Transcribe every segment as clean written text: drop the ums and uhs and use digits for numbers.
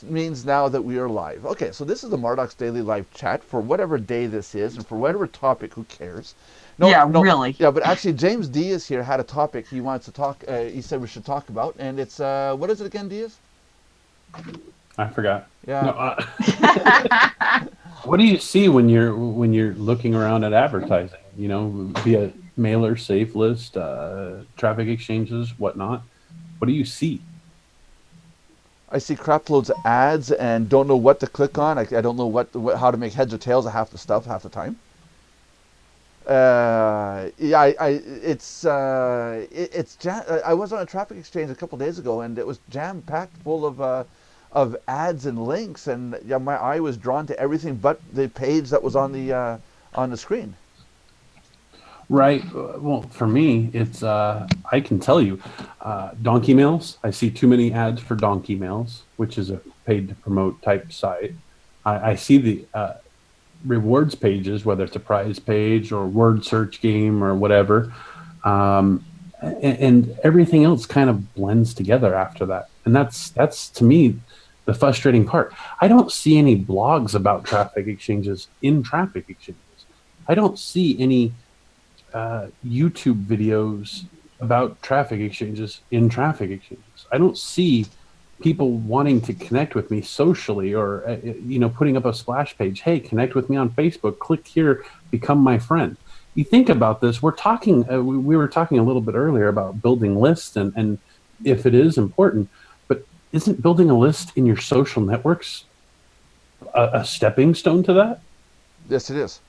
Means now that we are live. Okay, so this is the Mardox Daily Live Chat for whatever day this is and for whatever topic. Who cares? No, Yeah, no, really. yeah, but actually, James Diaz here had a topic he wants to talk. He said we should talk about, and it's what is it again, Diaz? I forgot. No, Yeah, what do you see when you're looking around at advertising? You know, via mailer, safe list, traffic exchanges, whatnot. What do you see? I see crap loads of ads and don't know what to click on. I don't know how to make heads or tails of half the stuff half the time. Yeah, I was on a traffic exchange a couple days ago, and it was jam packed full of ads and links, and yeah, my eye was drawn to everything but the page that was on the screen. Right. Well, for me, it's I can tell you, Donkey Mails. I see too many ads for Donkey Mails, which is a paid to promote type site. I see the rewards pages, whether it's a prize page or word search game or whatever, and everything else kind of blends together after that. And that's to me the frustrating part. I don't see any blogs about traffic exchanges in traffic exchanges. I don't see any YouTube videos about traffic exchanges in traffic exchanges. I don't see people wanting to connect with me socially or putting up a splash page. Hey, connect with me on Facebook. Click here, become my friend. You think about this. We're talking. We were talking a little bit earlier about building lists and if it is important, but isn't building a list in your social networks a stepping stone to that? Yes, it is.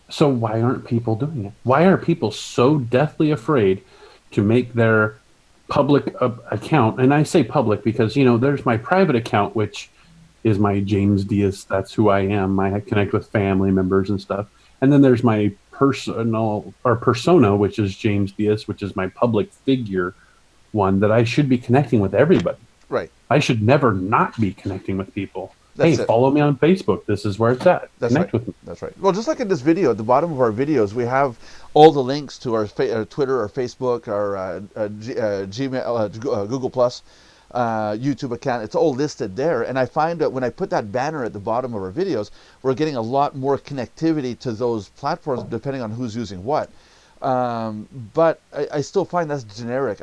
So why aren't people doing it? Why are people so deathly afraid to make their public account? And I say public because, there's my private account, which is my James Diaz. That's who I am. I connect with family members and stuff. And then there's my personal or persona, which is James Diaz, which is my public figure one that I should be connecting with everybody. Right. I should never not be connecting with people. That's hey, it. Follow me on Facebook. This is where it's at. That's Connect right. with me. That's right. Well, just like in this video, at the bottom of our videos, we have all the links to our Twitter, our Facebook, our Gmail, Google Plus, YouTube account. It's all listed there. And I find that when I put that banner at the bottom of our videos, we're getting a lot more connectivity to those platforms depending on who's using what. But I still find that's generic.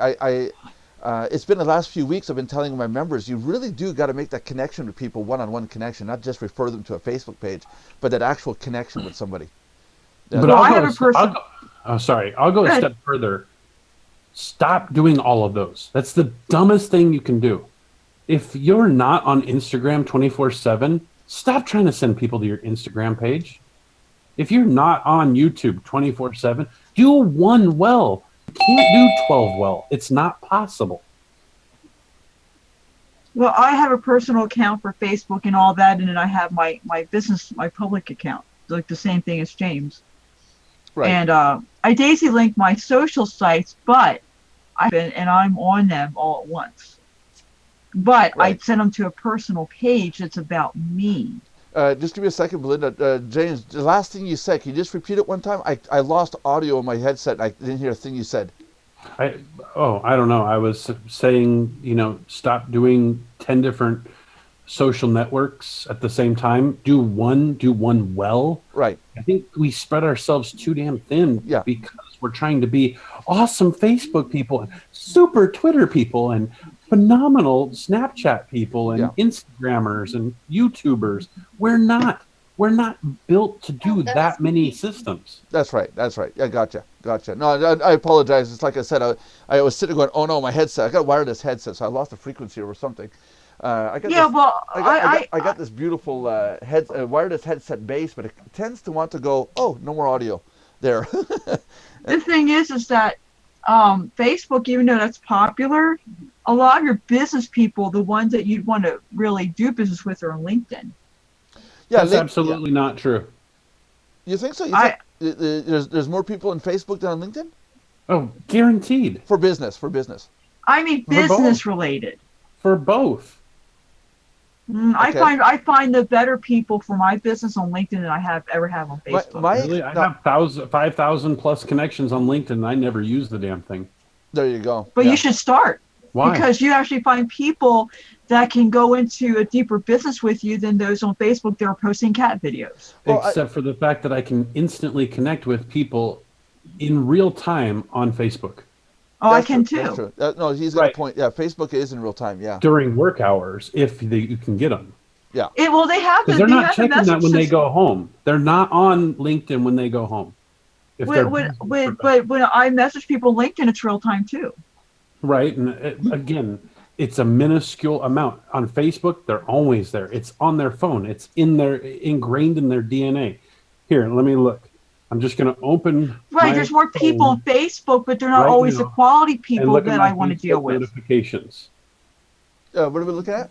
It's been the last few weeks I've been telling my members, you really do got to make that connection with people, one-on-one connection, not just refer them to a Facebook page, but that actual connection with somebody. But I have a person. I'll go a step further. Stop doing all of those. That's the dumbest thing you can do. If you're not on Instagram 24/7, stop trying to send people to your Instagram page. If you're not on YouTube 24/7, do one well. You can't do 12 well. It's not possible. Well, I have a personal account for Facebook and all that, and then I have my business, my public account, like the same thing as James. Right. And I daisy link my social sites, but I'm on them all at once. But Right. I send them to a personal page that's about me. Just give me a second, Belinda. James, the last thing you said, can you just repeat it one time? I lost audio in my headset. I didn't hear a thing you said. I don't know. I was saying, stop doing 10 different social networks at the same time. Do one well. Right. I think we spread ourselves too damn thin because we're trying to be awesome Facebook people and super Twitter people and phenomenal Snapchat people and Instagrammers and YouTubers. We're not built to do that many systems. That's right. Yeah, gotcha. No, I apologize. It's like I said, I was sitting going, oh no, my headset. I got a wireless headset, so I lost the frequency or something. I got this beautiful wireless headset base, but it tends to want to go, oh, no more audio there. The thing is that Facebook, even though that's popular, a lot of your business people, the ones that you'd want to really do business with, are on LinkedIn. Yeah, that's absolutely not true. You think so? There's more people on Facebook than on LinkedIn? Oh, guaranteed. For business. I mean, business related. For both. Okay. I find the better people for my business on LinkedIn than I ever have on Facebook. Really? I have 5,000 plus connections on LinkedIn, and I never use the damn thing. There you go. But you should start. Why? Because you actually find people that can go into a deeper business with you than those on Facebook that are posting cat videos. Well, Except for the fact that I can instantly connect with people in real time on Facebook. Oh, I That's can true. too. That's true. No, he's got Right. a point. Yeah, Facebook is in real time. Yeah. During work hours, if you can get them. Yeah. Well, they have Because the, they're they not have the checking that message when they system. go home. They're not on LinkedIn when they go home. If they're But when I message people on LinkedIn, it's real time too. right, and again, it's a minuscule amount. On Facebook, they're always there. It's on their phone. It's ingrained in their DNA. Here, let me look. I'm just going to open. Right, there's more people on Facebook, but they're not right always now the quality and people look at that my I want to Facebook deal with. notifications. What are we looking at?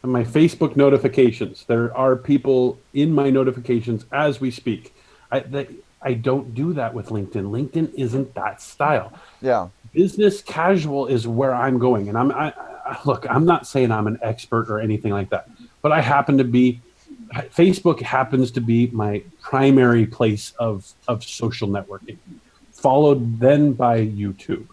My Facebook notifications. There are people in my notifications as we speak. I don't do that with LinkedIn. LinkedIn isn't that style. Yeah. Business casual is where I'm going. And look, I'm not saying I'm an expert or anything like that, but I happen to be, Facebook happens to be my primary place of social networking, followed then by YouTube.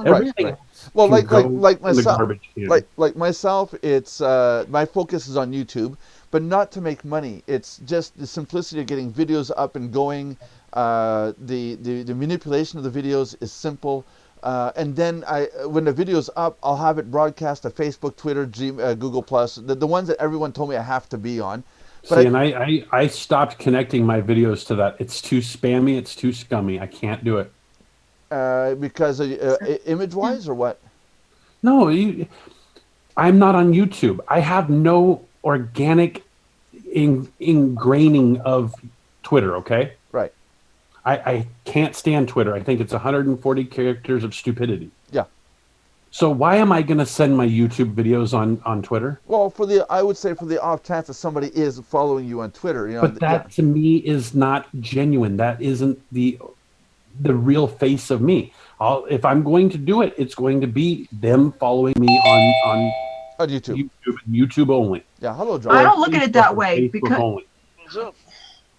Everything Right. Well, like myself, garbage can. like myself, it's my focus is on YouTube, but not to make money. It's just the simplicity of getting videos up and going. The manipulation of the videos is simple. And then when the video's up, I'll have it broadcast to Facebook, Twitter, Google Plus, the ones that everyone told me I have to be on. But I stopped connecting my videos to that. It's too spammy. It's too scummy. I can't do it. Because image-wise or what? No, I'm not on YouTube. I have no organic ingraining of Twitter, okay? Right. I can't stand Twitter. I think it's 140 characters of stupidity. Yeah. So why am I going to send my YouTube videos on Twitter? Well, I would say for the off chance that somebody is following you on Twitter, But that to me is not genuine. That isn't the real face of me. If I'm going to do it, it's going to be them following me on YouTube only. Yeah, hello, John. I don't look at it that way because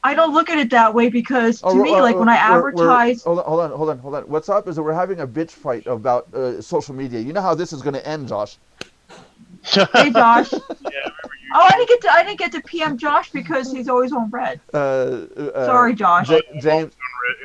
I don't look at it that way because to me, like when I advertise. Hold on. What's up is that we're having a bitch fight about social media. You know how this is going to end, Josh. Hey, Josh. I didn't get to PM Josh because he's always on red. Sorry, Josh. James.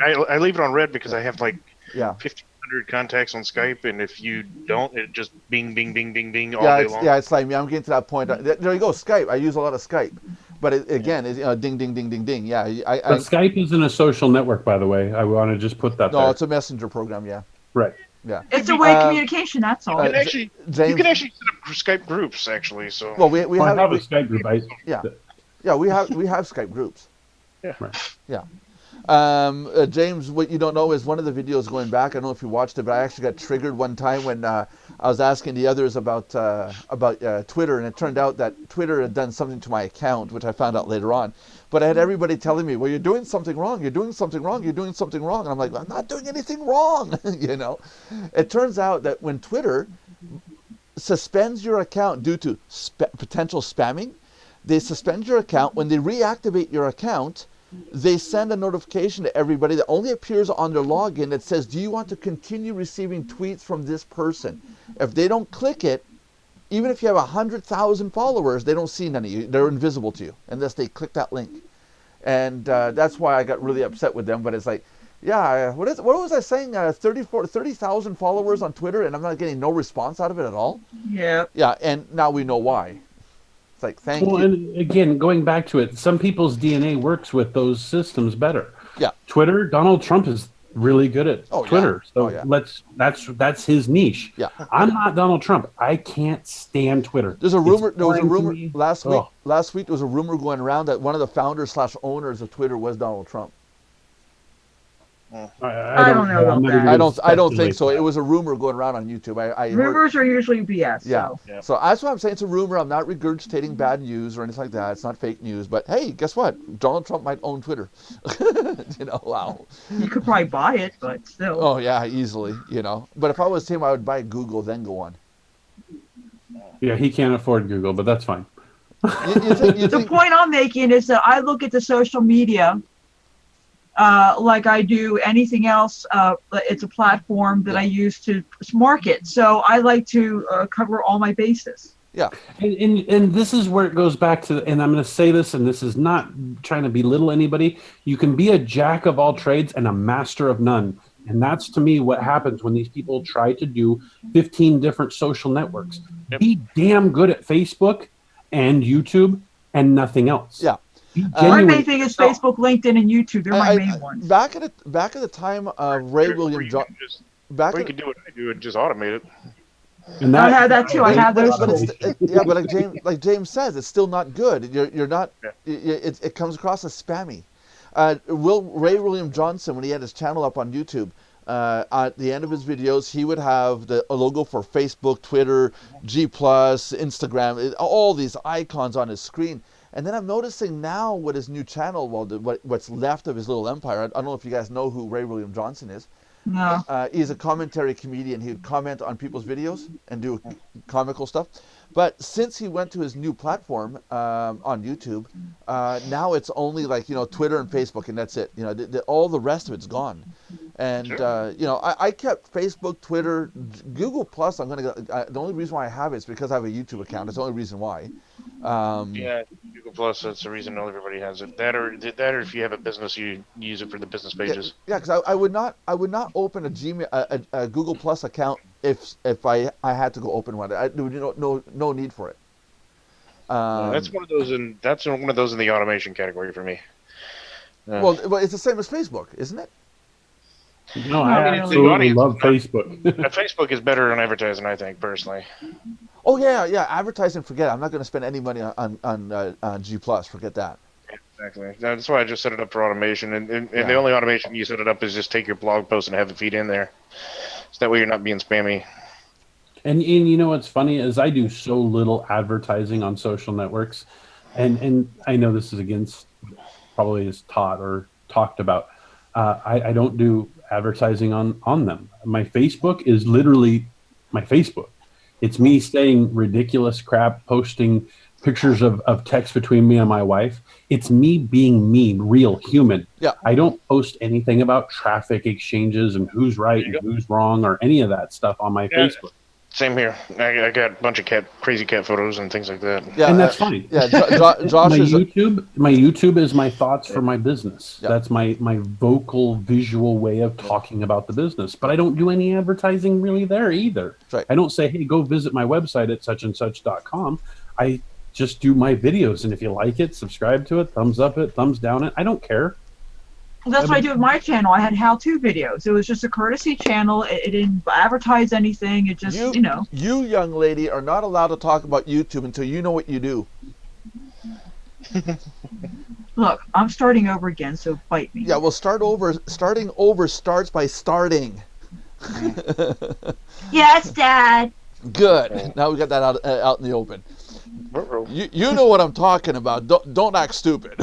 I leave it on red because I have like 1,500 contacts on Skype, and if you don't, it just bing, bing, bing, bing, bing all day long. Yeah, it's like me. I'm getting to that point. There you go, Skype. I use a lot of Skype. But again, it's ding, ding, ding, ding, ding. Yeah. But Skype isn't a social network, by the way. I want to just put that there. No, it's a messenger program, yeah. Right. Yeah. It's a way of communication, that's all. You can actually set up Skype groups, actually. So. Well, we have a Skype group. Yeah, we have Skype groups. Yeah. Right. Yeah. James, what you don't know is one of the videos going back. I don't know if you watched it, but I actually got triggered one time when I was asking the others about Twitter, and it turned out that Twitter had done something to my account, which I found out later on. But I had everybody telling me, "Well, you're doing something wrong. You're doing something wrong. You're doing something wrong." And I'm like, "I'm not doing anything wrong." It turns out that when Twitter suspends your account due to potential spamming, they suspend your account. When they reactivate your account, they send a notification to everybody that only appears on their login that says, "Do you want to continue receiving tweets from this person?" If they don't click it, even if you have 100,000 followers, they don't see none of you. They're invisible to you unless they click that link. And that's why I got really upset with them. But it's like, yeah, what was I saying? 30,000 followers on Twitter, and I'm not getting no response out of it at all? Yeah. Yeah, and now we know why. It's like, thank you. And again, going back to it, some people's DNA works with those systems better. Yeah. Twitter, Donald Trump is really good at Twitter. Yeah. So that's his niche. Yeah. I'm not Donald Trump. I can't stand Twitter. There was a rumor last week there was a rumor going around that one of the founders/owners of Twitter was Donald Trump. I don't know about that. I don't think so. It was a rumor going around on YouTube. Rumors are usually BS. Yeah. So that's why I'm saying it's a rumor. I'm not regurgitating bad news or anything like that. It's not fake news. But hey, guess what? Donald Trump might own Twitter. Wow. You could probably buy it, but still. Oh yeah, easily. But if I was him, I would buy Google, then go on. Yeah, he can't afford Google, but that's fine. The point I'm making is that I look at the social media like I do anything else. It's a platform that I use to market. So I like to cover all my bases. Yeah. And this is where it goes back to, and I'm going to say this, and this is not trying to belittle anybody. You can be a jack of all trades and a master of none. And that's, to me, what happens when these people try to do 15 different social networks. Yep. Be damn good at Facebook and YouTube and nothing else. Yeah. My main thing is Facebook, LinkedIn, and YouTube. They're my main ones. Back at the time of Ray William Johnson, or you could do what I do and just automate it. And I had that too. I had those. But like James says, it's still not good. You're not. Yeah. It comes across as spammy. Ray William Johnson, when he had his channel up on YouTube, at the end of his videos, he would have a logo for Facebook, Twitter, G+, Instagram, all these icons on his screen. And then I'm noticing now with his new channel, what's left of his little empire. I don't know if you guys know who Ray William Johnson is. No. He's a commentary comedian. He would comment on people's videos and do comical stuff. But since he went to his new platform on YouTube, now it's only like, Twitter and Facebook, and that's it. All the rest of it's gone. And I kept Facebook, Twitter, Google Plus. The only reason why I have it is because I have a YouTube account. It's the only reason why. Yeah, Google Plus. That's the reason everybody has it. That or if you have a business, you use it for the business pages. Yeah, because I would not open a Google Plus account if I had to go open one. No need for it. That's one of those in the automation category for me. Well, it's the same as Facebook, isn't it? No, I absolutely love Facebook. Facebook is better on advertising, I think, personally. Oh yeah, advertising. Forget it. I'm not going to spend any money on G+. Forget that. Exactly. That's why I just set it up for automation, and the only automation you set it up is just take your blog post and have it feed in there, so that way you're not being spammy. And you know what's funny is I do so little advertising on social networks, and I know this is against probably is taught or talked about. I don't do advertising on them. My Facebook is literally my Facebook. It's me saying ridiculous crap, posting pictures of text between me and my wife. It's me being me, real human. Yeah. I don't post anything about traffic exchanges and who's right and who's wrong or any of that stuff on my Facebook. Same here. I got a bunch of crazy cat photos and things like that. Yeah, and that's fine. Yeah, Josh my YouTube is my thoughts for my business. Yeah. That's my vocal, visual way of talking about the business. But I don't do any advertising really there either. Right. I don't say, hey, go visit my website at suchandsuch.com. I just do my videos, and if you like it, subscribe to it, thumbs up it, thumbs down it. I don't care. Well, that's what I do with my channel. I had how-to videos. It was just a courtesy channel. It didn't advertise anything. It just, You, young lady, are not allowed to talk about YouTube until you know what you do. Look, I'm starting over again, so bite me. Yeah, well, starting over starts by starting. Yes, Dad. Good. Now we got that out in the open. You know what I'm talking about. Don't act stupid.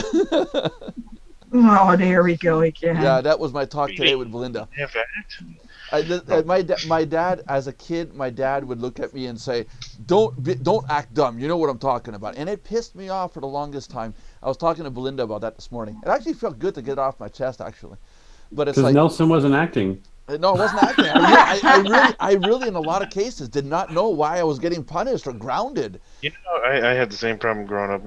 Oh, there we go again. Yeah, that was my talk today with Belinda. My dad, as a kid, my dad would look at me and say, "Don't act dumb. You know what I'm talking about." And it pissed me off for the longest time. I was talking to Belinda about that this morning. It actually felt good to get it off my chest, actually. But it's like Nelson wasn't acting. No, it wasn't acting. I really, in a lot of cases, did not know why I was getting punished or grounded. I had the same problem growing up.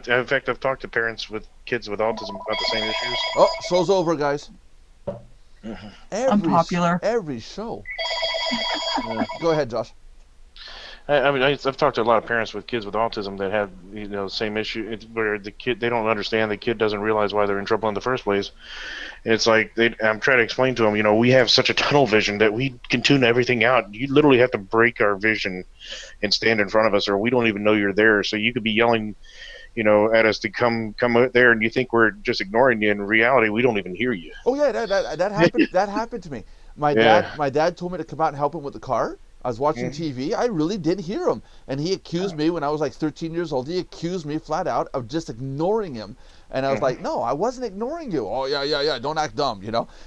In fact, I've talked to parents with kids with autism about the same issues. Oh, show's over, guys. I'm popular. Every show. Go ahead, Josh. I've talked to a lot of parents with kids with autism that have the same issue where they don't understand the kid doesn't realize why they're in trouble in the first place. And it's like I'm trying to explain to them, we have such a tunnel vision that we can tune everything out. You literally have to break our vision and stand in front of us, or we don't even know you're there. So you could be yelling, at us to come out there, and you think we're just ignoring you. In reality, we don't even hear you. Oh yeah, that happened. That happened to me. My dad told me to come out and help him with the car. I was watching TV. I really did hear him. And he accused me when I was like 13 years old. He accused me flat out of just ignoring him. And I was like, no, I wasn't ignoring you. Oh, yeah. Don't act dumb,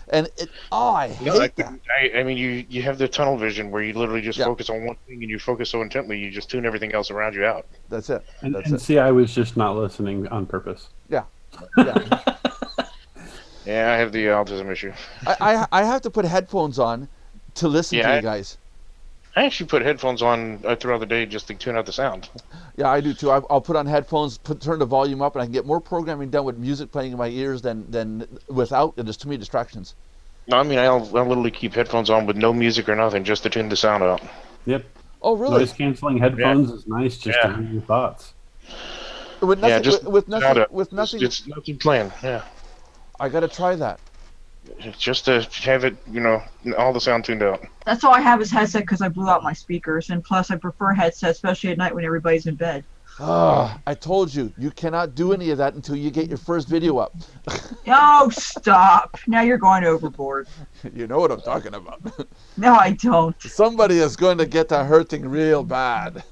And I hate that. I mean, you have the tunnel vision where you literally just focus on one thing and you focus so intently, you just tune everything else around you out. That's it. And see, I was just not listening on purpose. Yeah. Yeah, I have the autism issue. I have to put headphones on to listen to you guys. I actually put headphones on throughout the day just to tune out the sound. Yeah, I do too. I'll put on headphones, turn the volume up, and I can get more programming done with music playing in my ears than without. There's too many distractions. No, I mean, I'll literally keep headphones on with no music or nothing just to tune the sound out. Yep. Oh, really? Noise canceling headphones is nice just to hear your thoughts. With nothing, just with nothing. It's nothing playing. Yeah. I gotta try that. Just to have it, all the sound tuned out. That's all I have is headset because I blew out my speakers, and plus I prefer headset, especially at night when everybody's in bed. I told you, you cannot do any of that until you get your first video up. Oh, stop. Now you're going overboard. You know what I'm talking about. No, I don't. Somebody is going to get to hurting real bad.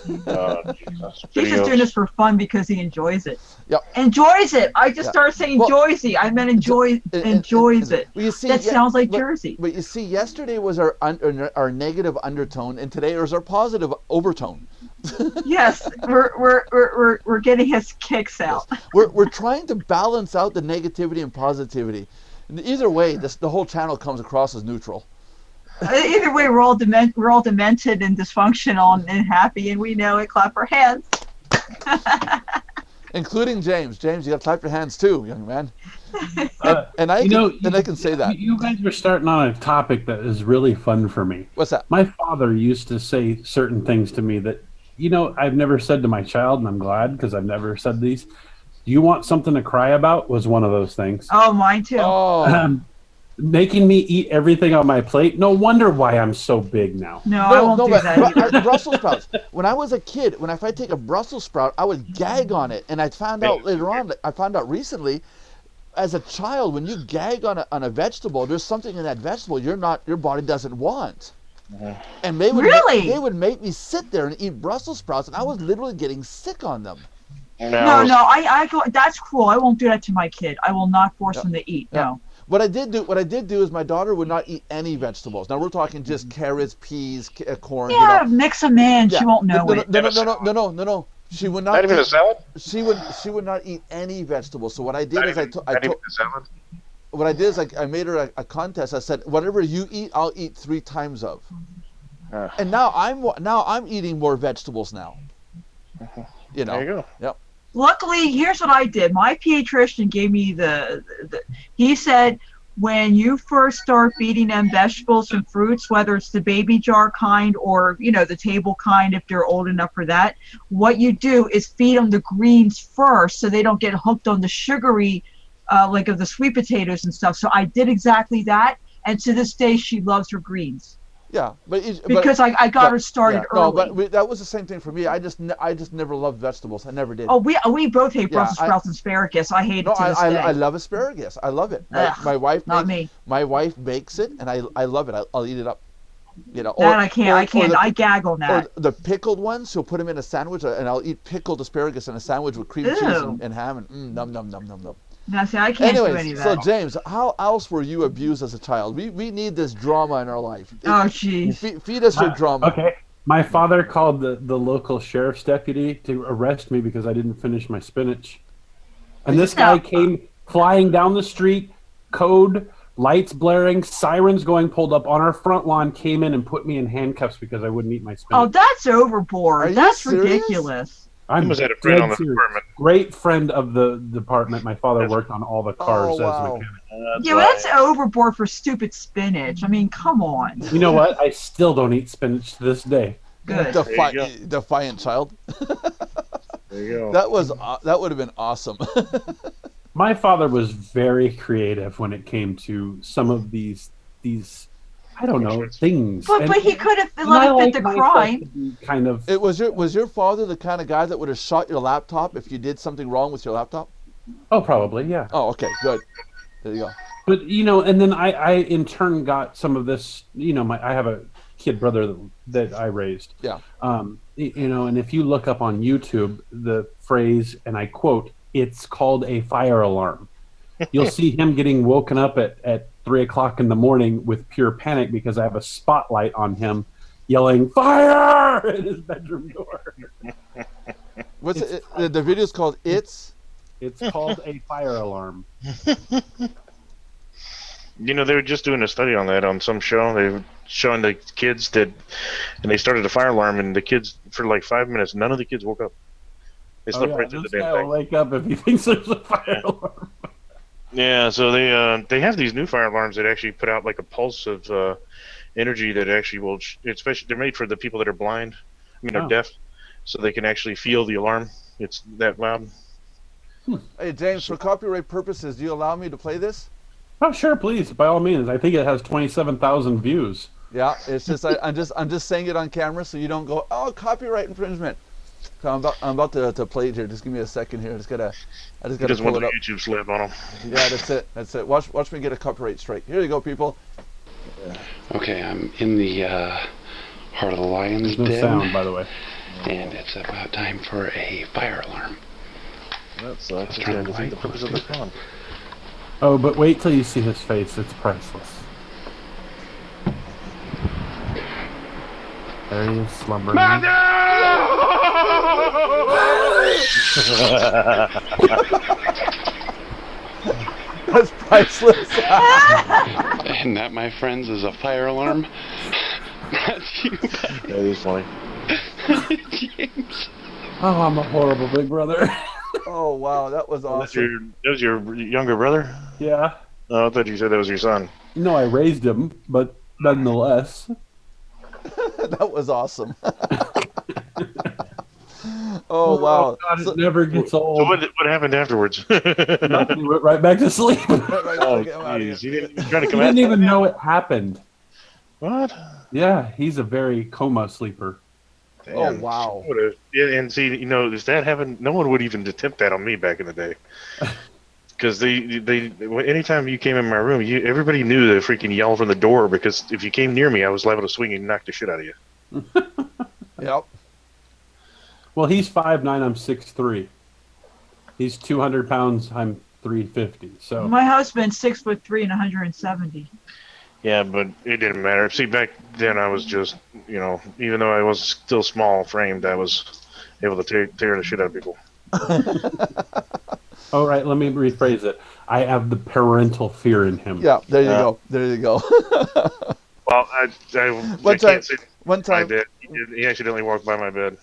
Jesus. He's just doing this for fun because he enjoys it. Yep. Enjoys it. I just started saying enjoys-y. I meant enjoys it. Well, you see, that sounds like Jersey. But you see, yesterday was our negative undertone, and today is our positive overtone. Yes, we're getting his kicks out. Yes. We're trying to balance out the negativity and positivity. And either way, the whole channel comes across as neutral. Either way, we're all demented and dysfunctional and happy, and we know it. Clap our hands. Including James. James, you got to clap your hands too, young man. And I can say that. You guys were starting on a topic that is really fun for me. What's that? My father used to say certain things to me that, I've never said to my child, and I'm glad because I've never said these. Do you want something to cry about? Was one of those things. Oh, mine too. Oh. Making me eat everything on my plate. No wonder why I'm so big now. No, I won't do that. Brussels sprouts. When I was a kid, if I take a Brussels sprout, I would gag on it. And I found out later on, recently, as a child, when you gag on a vegetable, there's something in that vegetable your body doesn't want. And they would make me sit there and eat Brussels sprouts, and I was literally getting sick on them. No, I go. That's cruel. I won't do that to my kid. I will not force him to eat. No. What I did do is my daughter would not eat any vegetables. Now we're talking just carrots, peas, corn. Yeah, mix them in. Yeah. She won't know it. No. She would not. Not even a salad. She would not eat any vegetables. So what I did is I made her a contest. I said, whatever you eat, I'll eat 3 times of. And now I'm eating more vegetables now. There you go. Yep. Luckily, here's what I did. My pediatrician gave me he said, when you first start feeding them vegetables and fruits, whether it's the baby jar kind or, the table kind if they're old enough for that, what you do is feed them the greens first so they don't get hooked on the sugary, like of the sweet potatoes and stuff. So I did exactly that. And to this day, she loves her greens. Yeah, because I got her started early. No, but that was the same thing for me. I just never loved vegetables. I never did. Oh, we both hate Brussels sprouts and asparagus. I hate it to this day. I love asparagus. I love it. My wife bakes it, and I love it. I'll eat it up. I can't. I gag on that. Or the pickled ones. She'll put them in a sandwich, and I'll eat pickled asparagus in a sandwich with cream cheese and ham and nom nom nom nom nom. Now, see, I can't do any of that. So James, how else were you abused as a child? We need this drama in our life. Oh, jeez. Feed us your drama. Okay. My father called the local sheriff's deputy to arrest me because I didn't finish my spinach. And this guy came flying down the street, code, lights blaring, sirens going, pulled up on our front lawn, came in and put me in handcuffs because I wouldn't eat my spinach. Oh, that's overboard. That's ridiculous. I'm was that a friend on the department? Great friend of the department. My father worked on all the cars as a mechanic. Yeah, well, that's overboard for stupid spinach. I mean, come on. You know what? I still don't eat spinach to this day. Good. Defiant child. There you go. That would have been awesome. My father was very creative when it came to some of these I don't know, things. But he could have let it fit the crime. Kind of. Was your father the kind of guy that would have shot your laptop if you did something wrong with your laptop? Oh, probably, yeah. Oh, okay, good. There you go. But and then I in turn got some of this. I have a kid brother that I raised. Yeah. And if you look up on YouTube the phrase, and I quote, "It's called a fire alarm." You'll see him getting woken up at 3 o'clock in the morning with pure panic because I have a spotlight on him yelling "fire" at his bedroom door. The video's called It's called a fire alarm. They were just doing a study on that on some show. showing the kids that, and they started a fire alarm, and the kids for like 5 minutes, none of the kids woke up. They slept right through the this damn guy thing. will wake up if he thinks there's a fire alarm. Yeah, so they have these new fire alarms that actually put out like a pulse of energy that actually will, especially they're made for the people that are blind, or deaf, so they can actually feel the alarm. It's that loud. Hey James, for copyright purposes, do you allow me to play this? Oh, sure, please, by all means. I think it has 27,000 views. Yeah, it's just I'm just saying it on camera so you don't go, oh, copyright infringement. So I'm about to play it here. Just give me a second here. I just gotta pull it up. YouTube slap on them. Yeah, that's it. Watch me get a copyright strike. Here you go, people. Okay, I'm in the heart of the lion's There's no den, sound, by the way. and it's about time for a fire alarm. That sucks. It's gonna defeat the purpose of the fun. Oh, but wait till you see his face. It's priceless. There he is, slumbering. That's priceless. And that, my friends, is a fire alarm. That's you. That is funny. James. Oh, I'm a horrible big brother. Oh wow, that was awesome. That was your younger brother? Yeah. Oh, I thought you said that was your son. No, I raised him, but nonetheless. That was awesome. Oh wow! God, it never gets old. So what happened afterwards? Nothing, he went right back to sleep. Oh, jeez. You didn't try to He come didn't out? even know it happened. What? Yeah, he's a very coma sleeper. Oh wow! Yeah, and see, if that happened, no one would even attempt that on me back in the day. Because anytime you came in my room, everybody knew to freaking yell from the door, because if you came near me, I was liable to swing and knock the shit out of you. Yep. Well, he's 5'9", I'm 6'3". He's 200 pounds, I'm 350. So My husband's 6'3" and 170. Yeah, but it didn't matter. See, back then I was just, even though I was still small framed, I was able to tear the shit out of people. All right, let me rephrase it. I have the parental fear in him. Yeah, there you go. There you go. Well, I can't say one time, I did. He accidentally walked by my bed.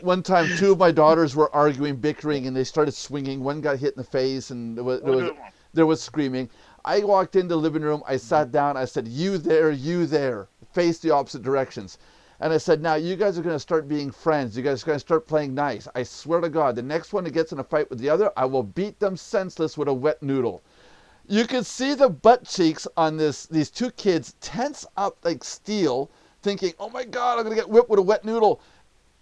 one time, two of my daughters were arguing, bickering, and they started swinging. One got hit in the face, and there was screaming. I walked into the living room. I sat down. I said, "You there," face the opposite directions. And I said, now you guys are going to start being friends. You guys are going to start playing nice. I swear to God, the next one that gets in a fight with the other, I will beat them senseless with a wet noodle. You could see the butt cheeks on these two kids tense up like steel, thinking, oh my God, I'm going to get whipped with a wet noodle.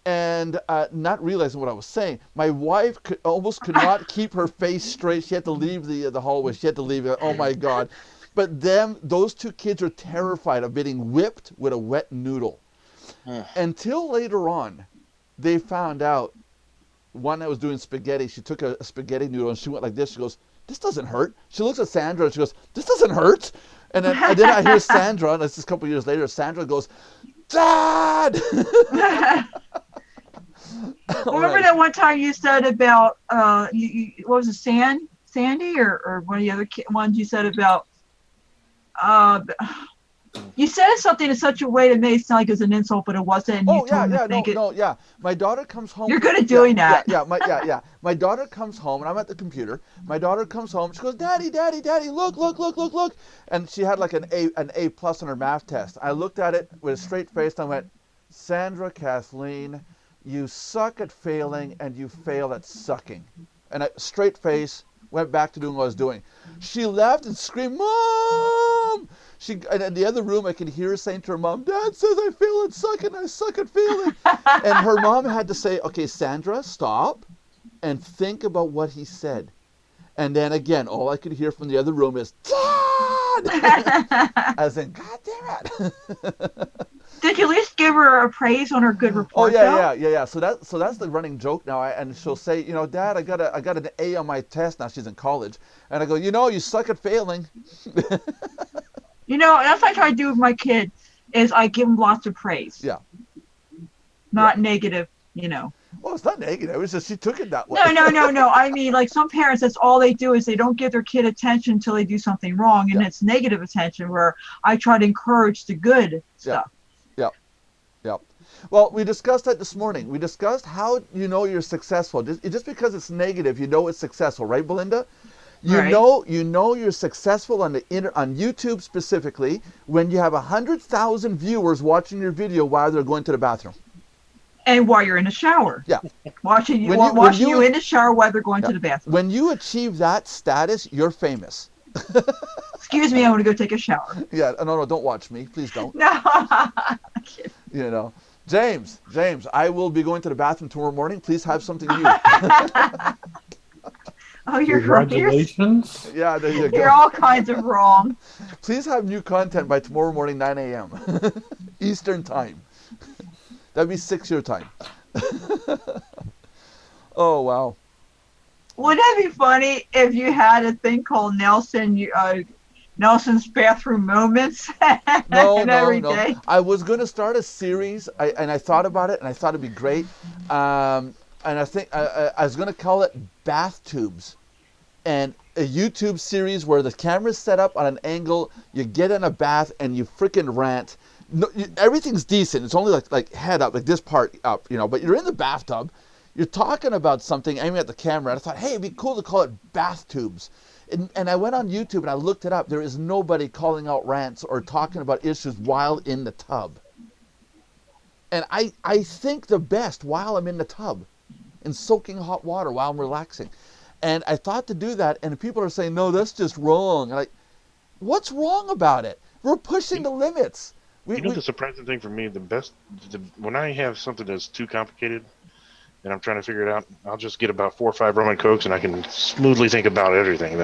And not realizing what I was saying. My wife almost could not keep her face straight. She had to leave the hallway. She had to leave. Oh my God. But those two kids are terrified of getting whipped with a wet noodle. Until later on, they found out, one that was doing spaghetti, she took a spaghetti noodle and she went like this. She goes, this doesn't hurt. She looks at Sandra and she goes, this doesn't hurt. And then I hear Sandra, and this is a couple years later, Sandra goes, Dad! Remember that one time you said about, what was it, Sandy or one of the other ones you said about, you said something in such a way that made it sound like it was an insult, but it wasn't. And Yeah. My daughter comes home. You're good at doing that. Yeah. My daughter comes home, and I'm at the computer. My daughter comes home. She goes, Daddy, look. And she had like an A plus on her math test. I looked at it with a straight face, and I went, Sandra Kathleen, you suck at failing, and you fail at sucking. And straight face, went back to doing what I was doing. She laughed and screamed, Mom! And in the other room, I could hear her saying to her mom, Dad says I fail at sucking, I suck at failing. And her mom had to say, okay, Sandra, stop and think about what he said. And then again, all I could hear from the other room is, Dad! As in, God damn it. Did you at least give her a praise on her good report? Oh yeah. So that's the running joke now. And she'll say, Dad, I got an A on my test. Now she's in college, and I go, you suck at failing. That's what I try to do with my kid, is I give him lots of praise. Yeah. Not negative, Oh, it's not negative. It's just she took it that way. No. I mean, like some parents, that's all they do is they don't give their kid attention until they do something wrong, and it's negative attention. Where I try to encourage the good stuff. Yep. Well, we discussed that this morning. We discussed how you know you're successful. Just because it's negative, you know it's successful, right, Belinda? You know you're successful on YouTube specifically when you have 100,000 viewers watching your video while they're going to the bathroom. And while you're in the shower. Yeah. Watching you in the shower while they're going to the bathroom. When you achieve that status, you're famous. Excuse me, I want to go take a shower. Yeah, no, don't watch me. Please don't. No. You know. James, I will be going to the bathroom tomorrow morning. Please have something new. Oh, you're congratulations. Yeah, there you go. You're all kinds of wrong. Please have new content by tomorrow morning, 9 a.m. Eastern time. That'd be 6 your time. Oh, wow. Wouldn't that be funny if you had a thing called Nelson's bathroom moments? No. Day? I was going to start a series, and I thought about it, and I thought it'd be great. And I think I was going to call it Bath Tubes, and a YouTube series where the camera's set up on an angle, you get in a bath, and you freaking rant. No, everything's decent. It's only like head up, like this part up, but you're in the bathtub. You're talking about something, aiming at the camera, and I thought, hey, it'd be cool to call it Bath Tubes. And I went on YouTube and I looked it up. There is nobody calling out rants or talking about issues while in the tub. And I think the best while I'm in the tub and soaking hot water while I'm relaxing. And I thought to do that, and people are saying, no, that's just wrong. And what's wrong about it? We're pushing the limits. The surprising thing for me, when I have something that's too complicated, and I'm trying to figure it out, I'll just get about 4 or 5 rum and cokes, and I can smoothly think about everything.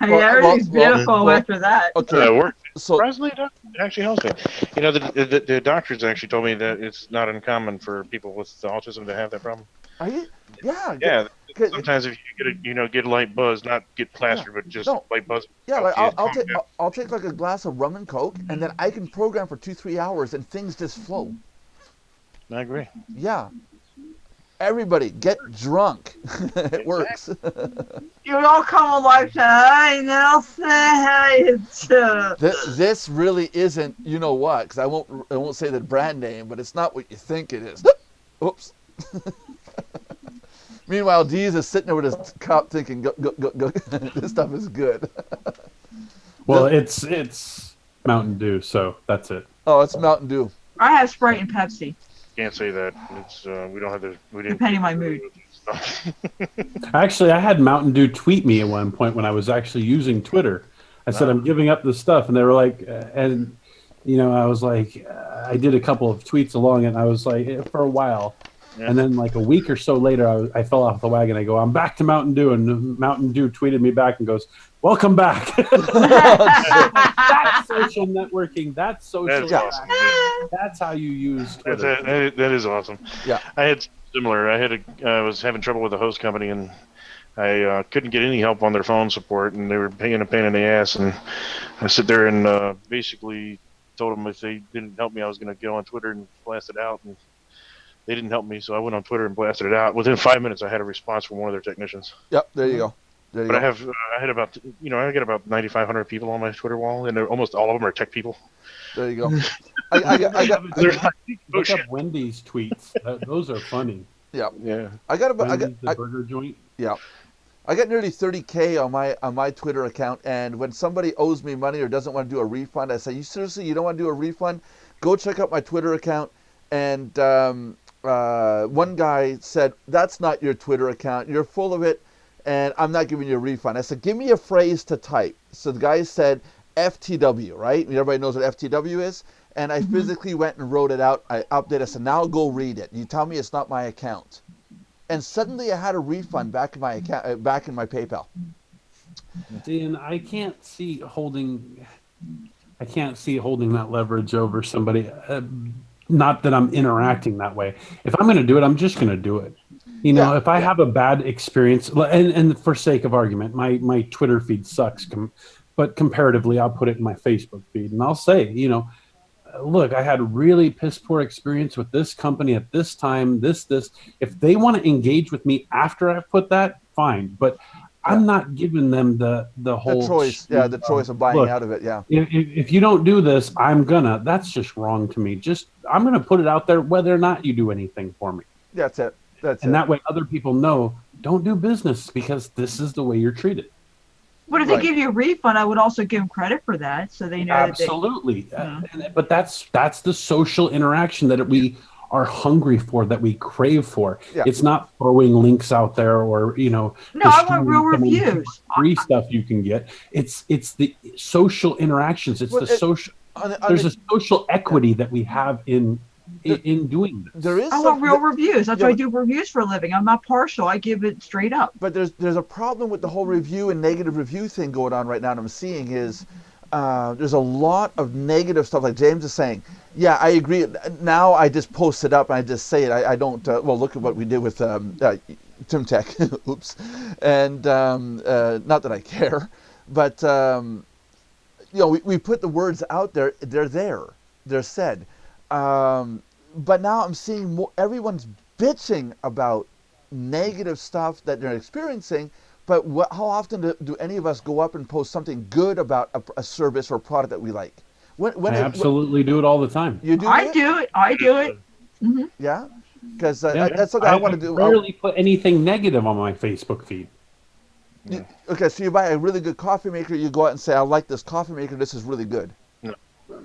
Everything's beautiful after that. Okay. It works. Surprisingly, it actually helps me. The doctors actually told me that it's not uncommon for people with autism to have that problem. Are you? Yeah. Yeah. Sometimes if you get a light buzz, not get plastered, but just light buzz. Yeah, I'll take like a glass of rum and coke, and then I can program for 2-3 hours, and things just flow. I agree. Yeah. Everybody, get drunk. It works. You all come alive to hi, Nelson. Hi, This really isn't, you know what? Because I won't say the brand name, but it's not what you think it is. Oops. Meanwhile, Deez is sitting there with his cup, thinking, "Go. This stuff is good." Well, it's Mountain Dew, so that's it. Oh, it's Mountain Dew. I have Sprite and Pepsi. Can't say that. It's we don't have the. We didn't. Depending on my mood. Actually, I had Mountain Dew tweet me at one point when I was actually using Twitter. I said, I'm giving up this stuff. And they were like, I was like, I did a couple of tweets along it. And I was like, for a while. Yeah. And then like a week or so later, I fell off the wagon. I go, I'm back to Mountain Dew. And Mountain Dew tweeted me back and goes, welcome back. That's social networking. That's social. That's awesome. That's how you use Twitter. That is awesome. Yeah. I had similar. I was having trouble with the host company, and I couldn't get any help on their phone support, and they were paying a pain in the ass. And I sit there and basically told them if they didn't help me, I was going to go on Twitter and blast it out. And they didn't help me, so I went on Twitter and blasted it out. Within 5 minutes, I had a response from one of their technicians. Yep, there you go. But I had about, I get about 9,500 people on my Twitter wall, and almost all of them are tech people. There you go. I got look up Wendy's tweets. Those are funny. Yeah. Yeah. I got the burger joint. Yeah. I got nearly 30K on my Twitter account, and when somebody owes me money or doesn't want to do a refund, I say, you seriously, you don't want to do a refund? Go check out my Twitter account. And one guy said, that's not your Twitter account. You're full of it, and I'm not giving you a refund. I said, give me a phrase to type. So the guy said FTW, right? Everybody knows what FTW is. And I physically went and wrote it out. I updated. I said, now go read it. You tell me it's not my account. And suddenly I had a refund back in my account, back in my PayPal. See, and I can't see holding that leverage over somebody. Not that I'm interacting that way. If I'm going to do it, I'm just going to do it. If I have a bad experience, and for sake of argument, my Twitter feed sucks, but comparatively, I'll put it in my Facebook feed, and I'll say, look, I had a really piss poor experience with this company at this time, this. If they want to engage with me after I've put that, fine. But I'm not giving them the whole choice. Yeah, the choice of buying look, out of it. Yeah. if you don't do this, that's just wrong to me. I'm going to put it out there whether or not you do anything for me. That's it. And that way other people know, don't do business because this is the way you're treated. But if they give you a refund, I would also give them credit for that, so they know. Absolutely. But that's the social interaction that we are hungry for, that we crave for. Yeah. It's not throwing links out there or, No, I want real reviews. Free stuff you can get. It's the social interactions. It's social. There's a social equity that we have in doing this. I want real reviews. That's why I do reviews for a living. I'm not partial. I give it straight up. But there's a problem with the whole review and negative review thing going on right now. And I'm seeing is there's a lot of negative stuff, like James is saying. Yeah, I agree. Now I just post it up and I just say it. I don't. Well, look at what we did with Tim Tech. Oops. And not that I care, but we put the words out there. They're there. They're said. But now I'm seeing everyone's bitching about negative stuff that they're experiencing. But how often do any of us go up and post something good about a service or product that we like? I absolutely do it all the time. You do? I do it. Mm-hmm. Yeah, because that's something I want to do. I rarely put anything negative on my Facebook feed. Okay, so you buy a really good coffee maker. You go out and say, "I like this coffee maker. This is really good."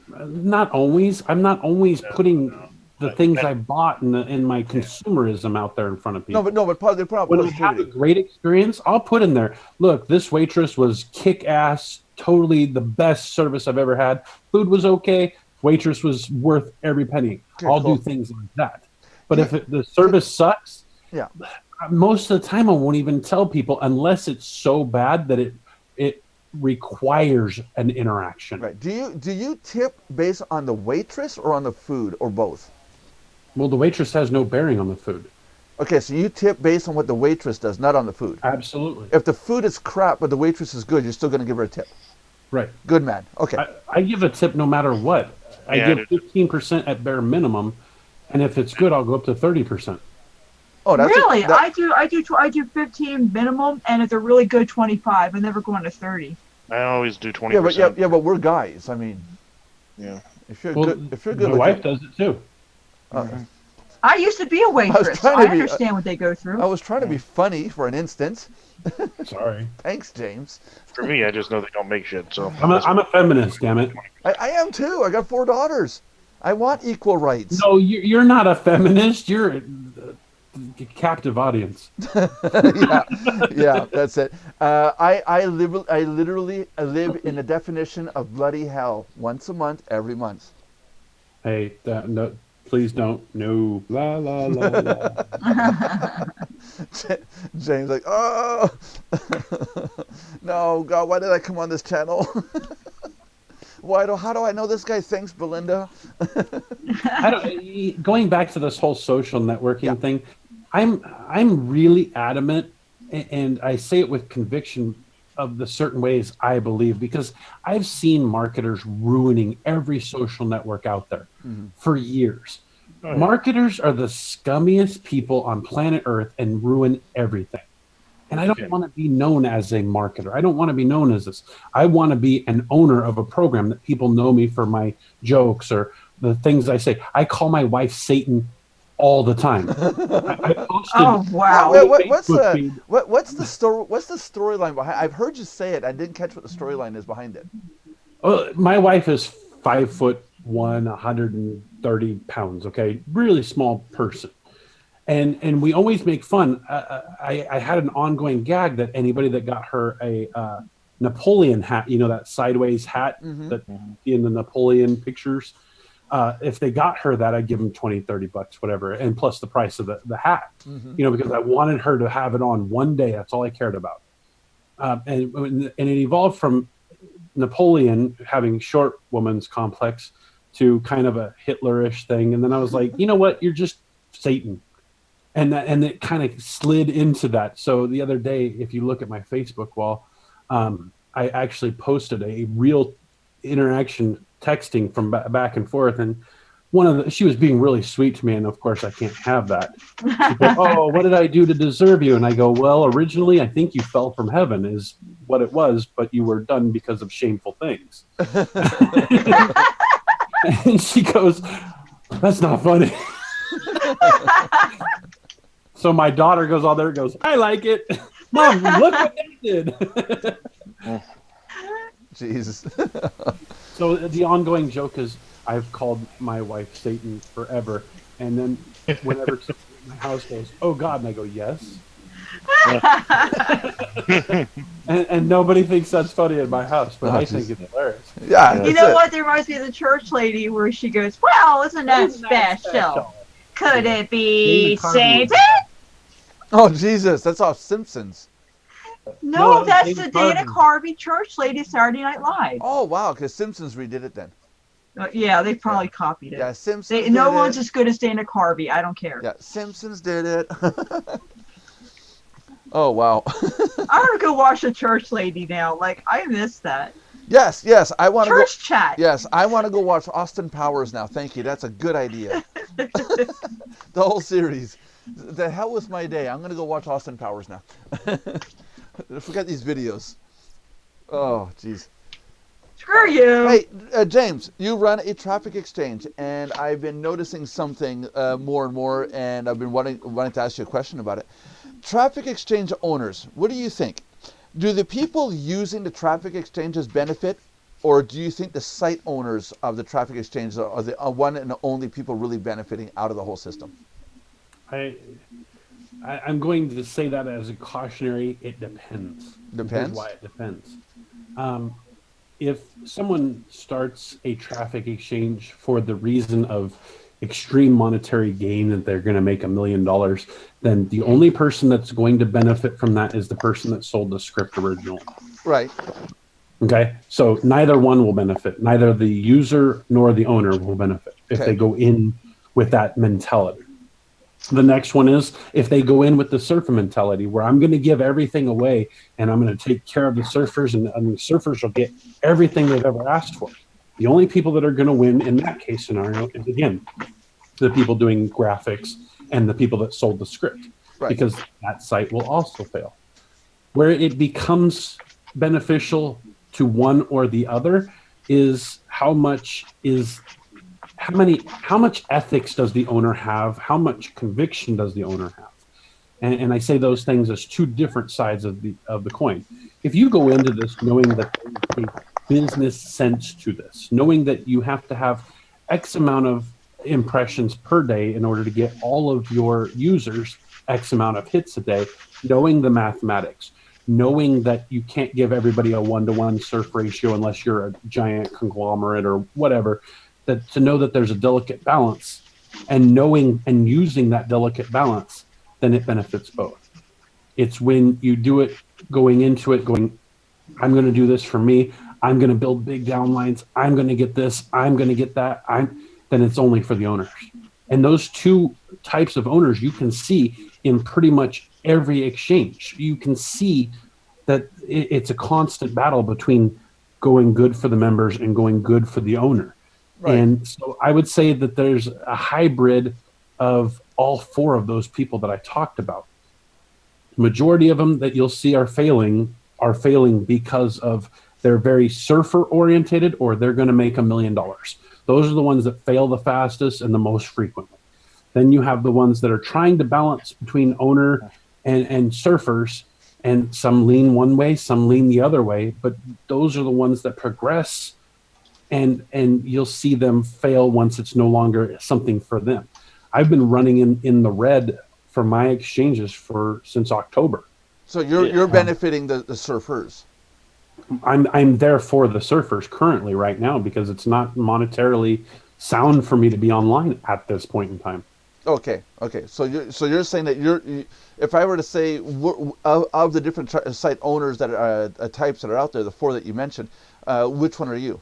Not always. I'm not always putting the things I bought in my consumerism out there in front of people. No, but they put out when I have a great experience, I'll put in there, look, this waitress was kick-ass, totally the best service I've ever had. Food was okay. Waitress was worth every penny. Okay, I'll do things like that. But if the service sucks, most of the time I won't even tell people unless it's so bad that it requires an interaction. Right. Do you tip based on the waitress or on the food or both? Well, the waitress has no bearing on the food. Okay, so you tip based on what the waitress does, not on the food. Absolutely. If the food is crap but the waitress is good, you're still going to give her a tip. Right. Good man. Okay. I give a tip no matter what. I give 15% at bare minimum, and if it's good, I'll go up to 30%. Oh, that's really? I do 15 minimum, and if they're really good, 25. I never go on to 30. I always do 20%. Yeah, but we're guys. I mean, if you're good, my wife does it too. I used to be a waitress. I understand what they go through. I was trying to be funny for an instant. Sorry. Thanks, James. For me, I just know they don't make shit. So I'm a feminist, damn it. I am too. I got 4 daughters. I want equal rights. No, you're not a feminist. You're a captive audience. yeah, that's it. I literally live in the definition of bloody hell. Once a month, every month. Hey, no, please don't. No, la la la la. James like, oh no, God, why did I come on this channel? How do I know this guy? Thanks, Belinda. Going back to this whole social networking thing, I'm really adamant, and I say it with conviction of the certain ways I believe, because I've seen marketers ruining every social network out there for years. Oh, yeah. Marketers are the scummiest people on planet Earth and ruin everything. And I don't want to be known as a marketer. I don't want to be known as this. I want to be an owner of a program that people know me for my jokes or the things I say. I call my wife Satan all the time. I posted what's the story? What's the storyline behind? I've heard you say it. I didn't catch what the storyline is behind it. My wife is 5'1", 130 pounds. Okay, really small person. And we always make fun. I had an ongoing gag that anybody that got her a Napoleon hat, that sideways hat that in the Napoleon pictures, if they got her that, I'd give them $20, $30, whatever, and plus the price of the hat, because I wanted her to have it on one day. That's all I cared about. And it evolved from Napoleon having short woman's complex to kind of a Hitlerish thing. And then I was like, you know what? You're just Satan. And it kind of slid into that. So the other day, if you look at my Facebook wall, I actually posted a real interaction texting from back and forth, and she was being really sweet to me, and of course I can't have that. She said, "Oh, what did I do to deserve you?" And I go, "Well, originally I think you fell from heaven is what it was, but you were done because of shameful things." And she goes, "That's not funny." So my daughter goes on there and goes, "I like it. Mom, look what they did." Jesus. So the ongoing joke is I've called my wife Satan forever, and then whenever my house goes, "Oh God," and I go, "Yes." and nobody thinks that's funny in my house, but I think it's hilarious. Yeah. You know what? There reminds me of the church lady where she goes, "Well, isn't that special? Could it be Satan?" Oh, Jesus. That's off Simpsons. No, that's Dana the Dana Carvey. Carvey church lady Saturday Night Live. Oh, wow. Because Simpsons redid it then. Yeah, they probably copied it. Yeah, Simpsons No did one's it. as good as Dana Carvey. I don't care. Yeah, Simpsons did it. Oh, wow. I want to go watch the church lady now. Like, I miss that. Yes, I want to go. Church chat. Yes, I want to go watch Austin Powers now. Thank you. That's a good idea. The whole series. The hell with my day. I'm going to go watch Austin Powers now. Forget these videos. Oh, jeez. Screw you. Hey, James, you run a traffic exchange, and I've been noticing something more and more, and I've been wanting to ask you a question about it. Traffic exchange owners, what do you think? Do the people using the traffic exchanges benefit, or do you think the site owners of the traffic exchanges are the one and only people really benefiting out of the whole system? I'm going to say that as a cautionary. It depends. Depends? Here's why it depends. If someone starts a traffic exchange for the reason of extreme monetary gain, that they're going to make $1 million, then the only person that's going to benefit from that is the person that sold the script originally. Right. Okay. So neither one will benefit. Neither the user nor the owner will benefit if they go in with that mentality. The next one is if they go in with the surfer mentality, where I'm going to give everything away and I'm going to take care of the surfers, and the surfers will get everything they've ever asked for. The only people that are going to win in that case scenario is, again, the people doing graphics and the people that sold the script, because that site will also fail. Where it becomes beneficial to one or the other is how much ethics does the owner have? How much conviction does the owner have? And I say those things as two different sides of the coin. If you go into this knowing that there's a business sense to this, knowing that you have to have X amount of impressions per day in order to get all of your users X amount of hits a day, knowing the mathematics, knowing that you can't give everybody a 1-to-1 surf ratio unless you're a giant conglomerate or whatever, that to know that there's a delicate balance, and knowing and using that delicate balance, then it benefits both. It's when you do it going into it going, I'm going to do this for me, I'm going to build big downlines, I'm going to get this, I'm going to get that, then it's only for the owners. And those two types of owners you can see in pretty much every exchange. You can see that it's a constant battle between going good for the members and going good for the owner. Right. And so I would say that there's a hybrid of all four of those people that I talked about. The majority of them that you'll see are failing because of they're very surfer oriented, or they're going to make $1 million. Those are the ones that fail the fastest and the most frequently. Then you have the ones that are trying to balance between owner and surfers, and some lean one way, some lean the other way, but those are the ones that progress, and you'll see them fail once it's no longer something for them. I've been running in the red for my exchanges since October. So you're benefiting the surfers. I'm there for the surfers currently right now, because it's not monetarily sound for me to be online at this point in time. Okay. So you're saying that if I were to say of the different site owners that are types that are out there, the four that you mentioned, which one are you?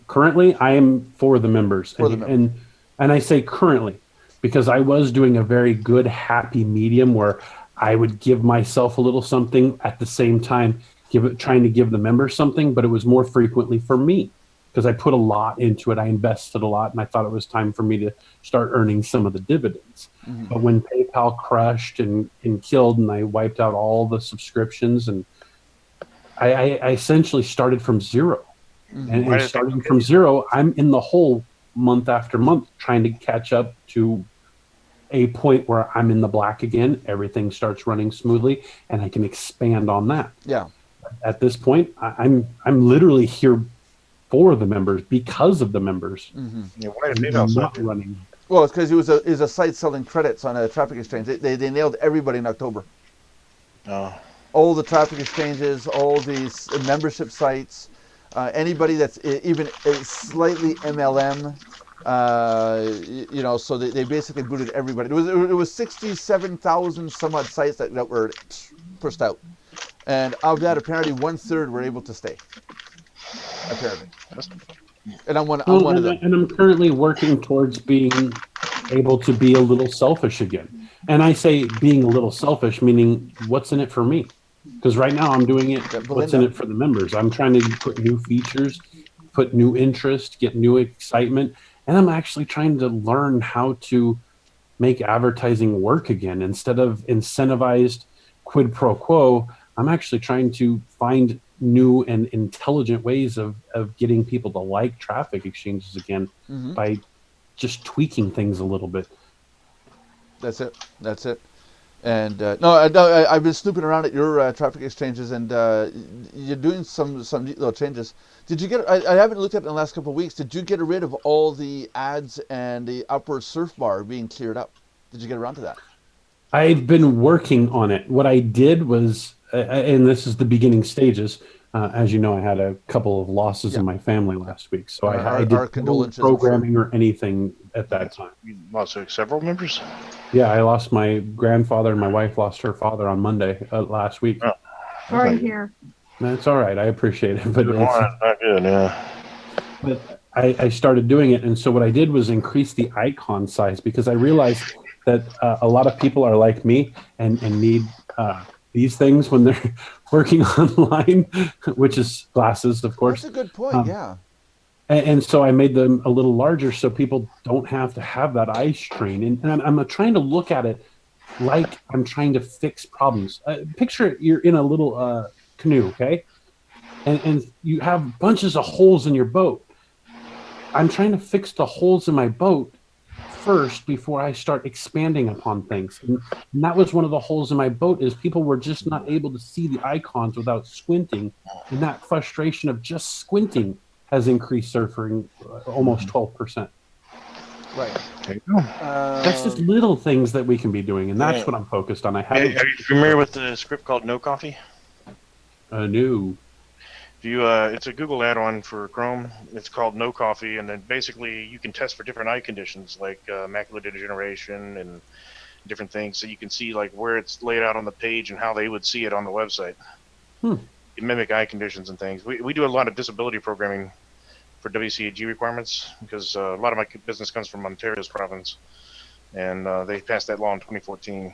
Currently, I am for the members. And I say currently because I was doing a very good, happy medium where I would give myself a little something at the same time, trying to give the members something, but it was more frequently for me. because I put a lot into it. I invested a lot, and I thought it was time for me to start earning some of the dividends. Mm-hmm. But when PayPal crushed and killed, and I wiped out all the subscriptions, and I essentially started from zero. Mm-hmm. And starting from zero, I'm in the hole month after month trying to catch up to a point where I'm in the black again. Everything starts running smoothly, and I can expand on that. Yeah. At this point, I'm literally here for the members, because of the members. Mm-hmm. Yeah, why is And PayPal not such? running. Well, it's because it was a site selling credits on a traffic exchange. They nailed everybody in October. Oh. All the traffic exchanges, all these membership sites, anybody that's even slightly MLM, so they basically booted everybody. It was 67,000 some odd sites that were pushed out, and of that, apparently 1/3 were able to stay. Apparently, and I'm one of them. And I'm currently working towards being able to be a little selfish again. And I say being a little selfish, meaning what's in it for me? Because right now I'm doing it, what's in it for the members? I'm trying to put new features, put new interest, get new excitement. And I'm actually trying to learn how to make advertising work again. Instead of incentivized quid pro quo, I'm actually trying to find new and intelligent ways of getting people to like traffic exchanges again by just tweaking things a little bit. That's it. And I've been snooping around at your traffic exchanges, and you're doing some neat little changes. Did you get? I haven't looked at it in the last couple of weeks. Did you get rid of all the ads and the upper surf bar being cleared up? Did you get around to that? I've been working on it. What I did was, and this is the beginning stages. As you know, I had a couple of losses in my family last week, so I did no programming or anything at that time. You lost several members? Yeah, I lost my grandfather, and my wife lost her father on Monday last week. Oh. Sorry here. That's all right. I appreciate it, but it's not good. Yeah. But I started doing it, and so what I did was increase the icon size, because I realized that a lot of people are like me and need these things when they're working online, which is glasses, of course. That's a good point, yeah. And so I made them a little larger so people don't have to have that eye strain. And I'm trying to look at it like I'm trying to fix problems. Picture you're in a little canoe, okay? And you have bunches of holes in your boat. I'm trying to fix the holes in my boat first before I start expanding upon things. And that was one of the holes in my boat, is people were just not able to see the icons without squinting. And that frustration of just squinting has increased surfing almost 12%. Right. There you go. That's just little things that we can be doing, and that's what I'm focused on. Are you familiar with the script called No Coffee? No. It's a Google add-on for Chrome. It's called No Coffee, and then basically you can test for different eye conditions like macular degeneration and different things, so you can see like where it's laid out on the page and how they would see it on the website. You mimic eye conditions and things. We do a lot of disability programming for WCAG requirements, because a lot of my business comes from Ontario's province, and they passed that law in 2014.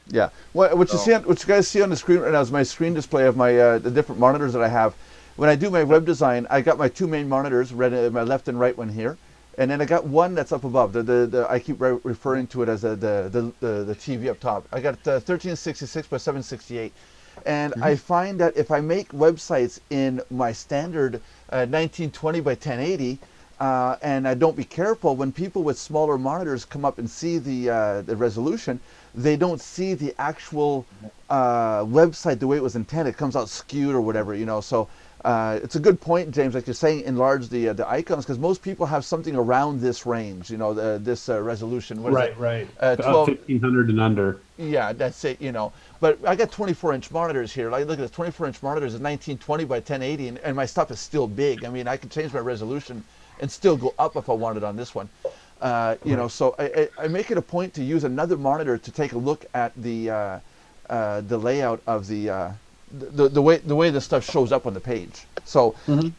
Yeah. What you guys see on the screen right now is my screen display of my the different monitors that I have. When I do my web design, I got my two main monitors, my left and right one here, and then I got one that's up above. I keep referring to it as the TV up top. I got 1366 by 768, and I find that if I make websites in my standard 1920 by 1080, and I don't be careful, when people with smaller monitors come up and see the resolution, they don't see the actual website the way it was intended. It comes out skewed or whatever, So it's a good point, James, like you're saying, enlarge the icons, because most people have something around this range, this resolution. What is it? Right. 1500 and under. Yeah, that's it, But I got 24-inch monitors here. Like, look at this, 24-inch monitors is 1920 by 1080, and my stuff is still big. I mean, I can change my resolution and still go up if I wanted on this one. So I make it a point to use another monitor to take a look at the layout of the way the stuff shows up on the page. So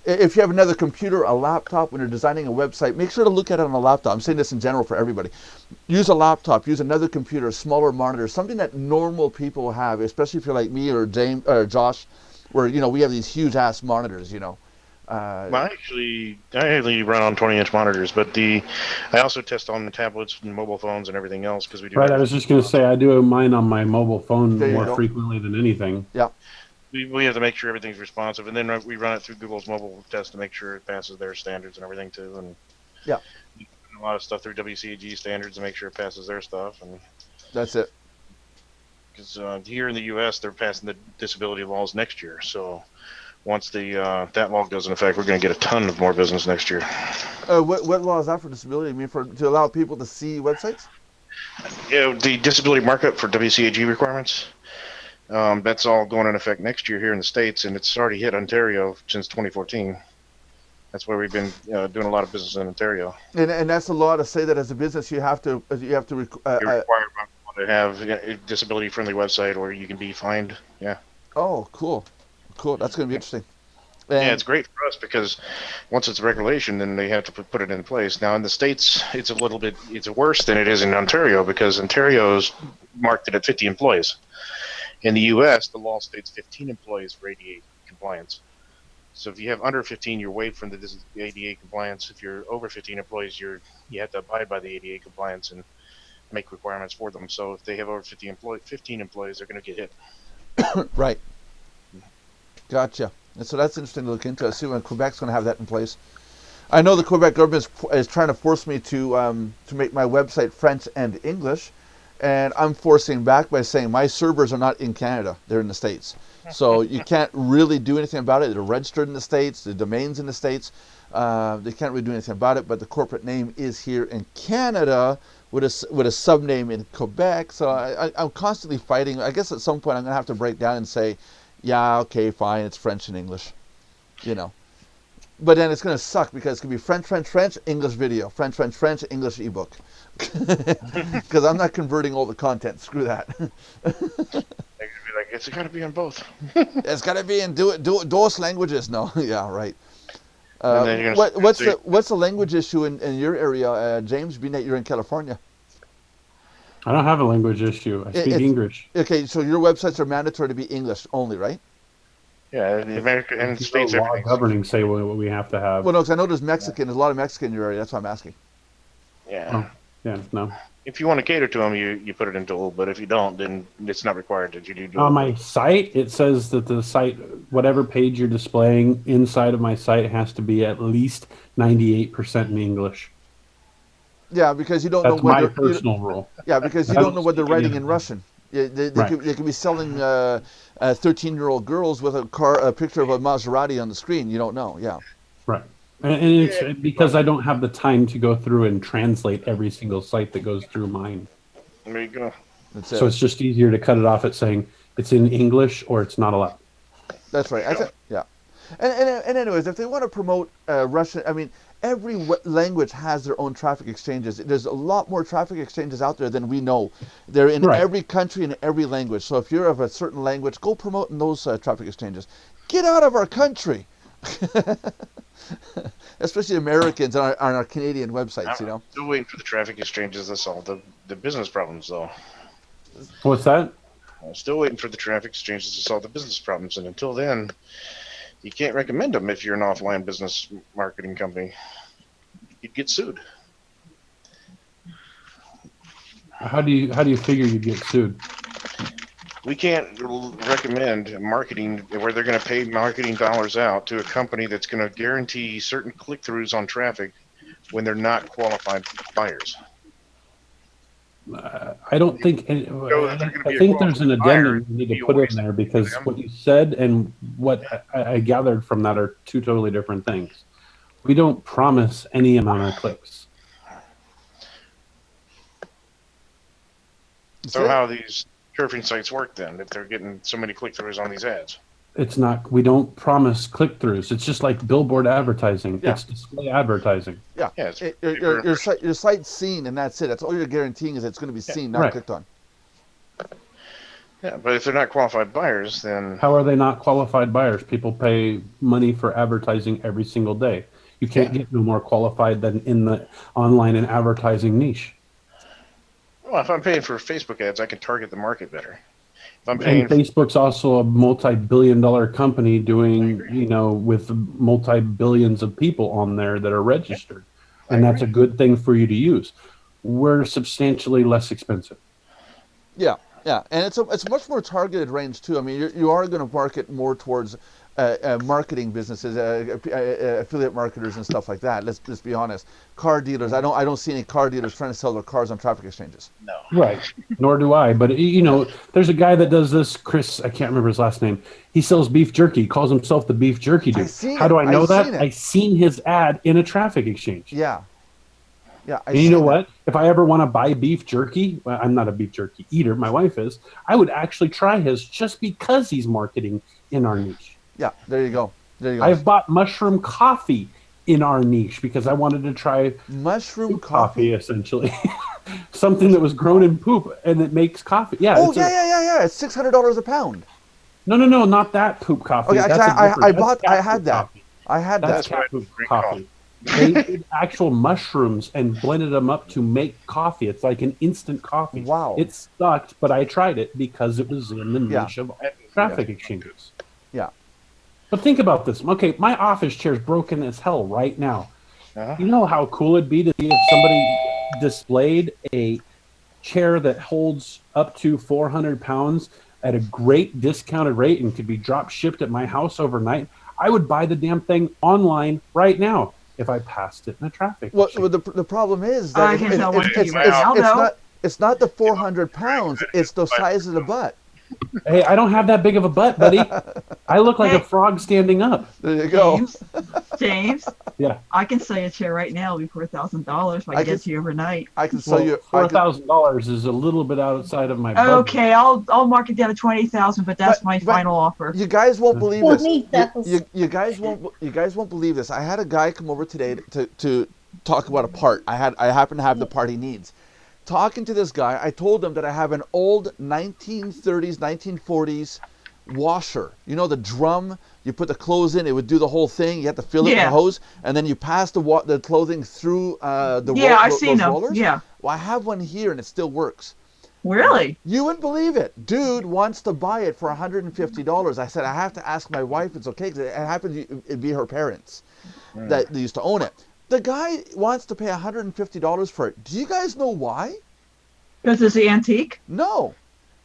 if you have another computer, a laptop, when you're designing a website, make sure to look at it on a laptop. I'm saying this in general for everybody. Use a laptop, use another computer, a smaller monitor, something that normal people have, especially if you're like me or James or Josh, where we have these huge ass monitors. Well, I actually run on 20-inch monitors, but I also test on the tablets and mobile phones and everything else because we do. Right, I was just going to say I do mine on my mobile phone There you more go. frequently than anything. Yeah. We have to make sure everything's responsive, and then we run it through Google's mobile test to make sure it passes their standards and everything too. And Yeah. a lot of stuff through WCAG standards to make sure it passes their stuff. And That's it. because here in the U.S. they're passing the disability laws next year, so once that law goes into effect, we're going to get a ton of more business next year. What law is that for disability? I mean, to allow people to see websites? The disability markup for WCAG requirements. That's all going into effect next year here in the States, and it's already hit Ontario since 2014. That's why we've been doing a lot of business in Ontario. And that's a law to say that as a business you have to You're required to have a disability-friendly website, or you can be fined. Yeah. Oh, cool. That's going to be interesting. And yeah, it's great for us because once it's a regulation, then they have to put it in place. Now in the States, it's worse than it is in Ontario because Ontario's marked it at 50 employees. In the U.S., the law states 15 employees for ADA compliance. So if you have under 15, you're waived from the ADA compliance. If you're over 15 employees, you have to abide by the ADA compliance and make requirements for them. So if they have over 15 employees, they're going to get hit. Right. Gotcha. And so that's interesting to look into. I see when Quebec's going to have that in place. I know the Quebec government is trying to force me to make my website French and English, and I'm forcing back by saying my servers are not in Canada; they're in the States. So you can't really do anything about it. They're registered in the States, the domain's in the States. They can't really do anything about it, but the corporate name is here in Canada with a subname in Quebec. So I'm constantly fighting. I guess at some point I'm going to have to break down and say, yeah, okay, fine, it's French and English, But then it's going to suck because it's going to be French, English video, French, English ebook. Because I'm not converting all the content. Screw that. It's got to be in both. It's got to be in those languages. No, yeah, right. What's the language issue in your area, James? Being that you're in California. I don't have a language issue. I speak English. Okay, so your websites are mandatory to be English only, right? Yeah, the American and the States, law governing say what we have to have. Well, no, because I know there's Mexican. There's a lot of Mexican in your area. That's why I'm asking. Yeah. Oh, yeah, no. If you want to cater to them, you put it in dual, but if you don't, then it's not required that you do dual. On my site, it says that the site, whatever page you're displaying inside of my site, has to be at least 98% in English. Yeah, because you don't know. That's my personal rule. Yeah, because you don't know what they're writing in Russian. Yeah, they could be selling 13-year-old girls with a picture of a Maserati on the screen. You don't know. Yeah. Right. And it's because I don't have the time to go through and translate every single site that goes through mine. There you go. So it's just easier to cut it off at saying it's in English or it's not allowed. That's right. Yeah. And anyways, if they want to promote Russian, I mean, every language has their own traffic exchanges. There's a lot more traffic exchanges out there than we know. They're in every country and every language. So if you're of a certain language, go promote in those traffic exchanges. Get out of our country. Especially Americans on our Canadian websites, I'm still waiting for the traffic exchanges to solve the business problems, though. What's that? I'm still waiting for the traffic exchanges to solve the business problems, and until then, you can't recommend them if you're an offline business marketing company. You'd get sued. How do you figure you'd get sued? We can't recommend marketing where they're going to pay marketing dollars out to a company that's going to guarantee certain click-throughs on traffic when they're not qualified buyers. I don't think. I think there's an addendum you need to put in there because what you said and what I gathered from that are two totally different things. We don't promise any amount of clicks. So how these surfing sites work then, if they're getting so many click-throughs on these ads? It's not. We don't promise click-throughs. It's just like billboard advertising. Yeah. It's display advertising. Yeah. Your site's seen, and that's it. That's all you're guaranteeing is it's going to be seen, not clicked on. Yeah, but if they're not qualified buyers, then how are they not qualified buyers? People pay money for advertising every single day. You can't get no more qualified than in the online and advertising niche. Well, if I'm paying for Facebook ads, I can target the market better. If I'm paying And Facebook's also a multi-billion-dollar company doing, with multi-billions of people on there that are registered. And that's a good thing for you to use. We're substantially less expensive. Yeah, yeah, and it's a much more targeted range too. I mean, you are going to market more towards marketing businesses, affiliate marketers and stuff like that. Let's be honest. Car dealers, I don't see any car dealers trying to sell their cars on traffic exchanges. no. Right. Nor do I. But, there's a guy that does this, Chris, I can't remember his last name. He sells beef jerky, calls himself the beef jerky dude. How do I know that? I seen his ad in a traffic exchange. Yeah. Yeah. And you know what? If I ever want to buy beef jerky, well, I'm not a beef jerky eater. My wife is. I would actually try his just because he's marketing in our niche. Yeah, there you go. I've bought mushroom coffee in our niche because I wanted to try mushroom coffee, essentially. Something that was grown in poop and it makes coffee. Yeah. Oh, yeah. It's $600 a pound. No, not that poop coffee. Okay, I had that. That's cat poop coffee. They did actual mushrooms and blended them up to make coffee. It's like an instant coffee. Wow. It sucked, but I tried it because it was in the niche of traffic exchanges. Yeah. But think about this. Okay, my office chair is broken as hell right now. You know how cool it'd be to see if somebody displayed a chair that holds up to 400 pounds at a great discounted rate and could be drop shipped at my house overnight? I would buy the damn thing online right now if I passed it in a traffic. Well, the problem is that it's not the 400 pounds. It's the size of the butt. Hey, I don't have that big of a butt, buddy. I look like a frog standing up. There you go. James. Yeah. I can sell you a chair right now. It'll be $4,000 if I get it to you overnight. I can sell you $4,000 is a little bit outside of my budget. Okay, I'll mark it down to $20,000, but that's my final offer. You guys won't believe this. You guys won't believe this. I had a guy come over today to talk about a part. I happen to have the part he needs. Talking to this guy, I told him that I have an old 1930s, 1940s washer. You know, the drum, you put the clothes in, it would do the whole thing. You have to fill it with a hose, and then you pass the clothing through I've seen them. rollers. Yeah. Well, I have one here, and it still works. Really? You wouldn't believe it. Dude wants to buy it for $150. I said, I have to ask my wife it's okay, because it happens it'd be her parents that used to own it. The guy wants to pay $150 for it. Do you guys know why? Because it's antique? No,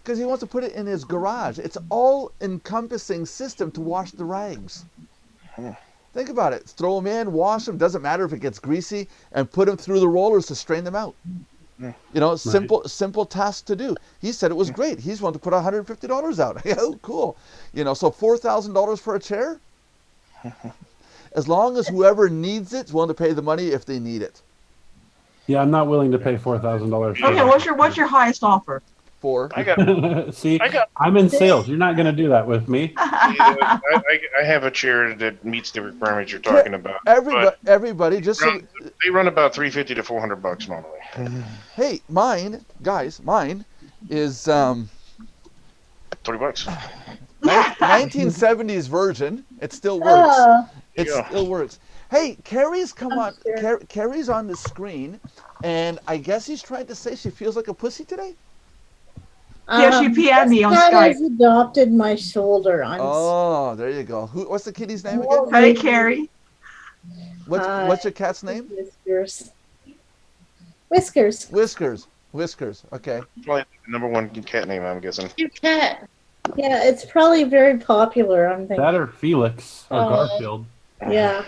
because he wants to put it in his garage. It's all-encompassing system to wash the rags. Think about it. Throw them in, wash them. Doesn't matter if it gets greasy, and put them through the rollers to strain them out. You know, simple task to do. He said it was great. He's wanting to put $150 out. Oh, cool. You know, so $4,000 for a chair? As long as whoever needs it is willing to pay the money if they need it. Yeah, I'm not willing to pay $4,000. Okay, what's your highest offer? See, I'm in sales. You're not going to do that with me. I have a chair that meets the requirements you're talking about. Everybody, just they run about $350 to $400 normally. Hey, mine is $20. 1970s version. It still works. Still works. Hey, Carrie's come on. Carrie's on the screen, and I guess he's trying to say she feels like a pussy today. Yeah, she PM'd me on Skype. Has adopted my shoulder. Oh, there you go. What's the kitty's name again? Hey, Carrie. What's your cat's name? Whiskers. Whiskers. Okay. Probably the #1 cat name, I'm guessing. Your cat. Yeah, it's probably very popular. I'm thinking. That or Felix or Garfield. Yeah.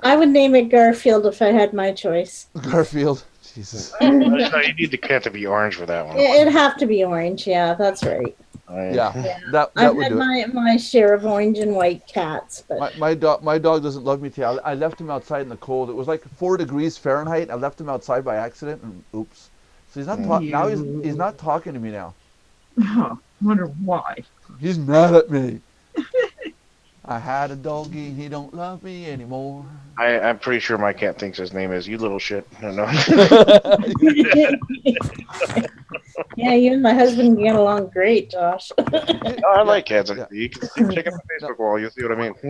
I would name it Garfield if I had my choice. Garfield. Jesus. You need the cat to be orange for that one. It'd have to be orange. Yeah, that's right. Yeah. That I've would had do my share of orange and white cats, but my dog doesn't love me today. I left him outside in the cold. It was like 4 degrees Fahrenheit. I left him outside by accident, and oops. So he's not now. He's not talking to me now. I wonder why. He's mad at me. I had a doggy, he don't love me anymore. I'm pretty sure my cat thinks his name is "You Little Shit." I don't know. Yeah, you and my husband get along great, Josh. I like cats. You can check out my Facebook wall. You'll see what I mean. The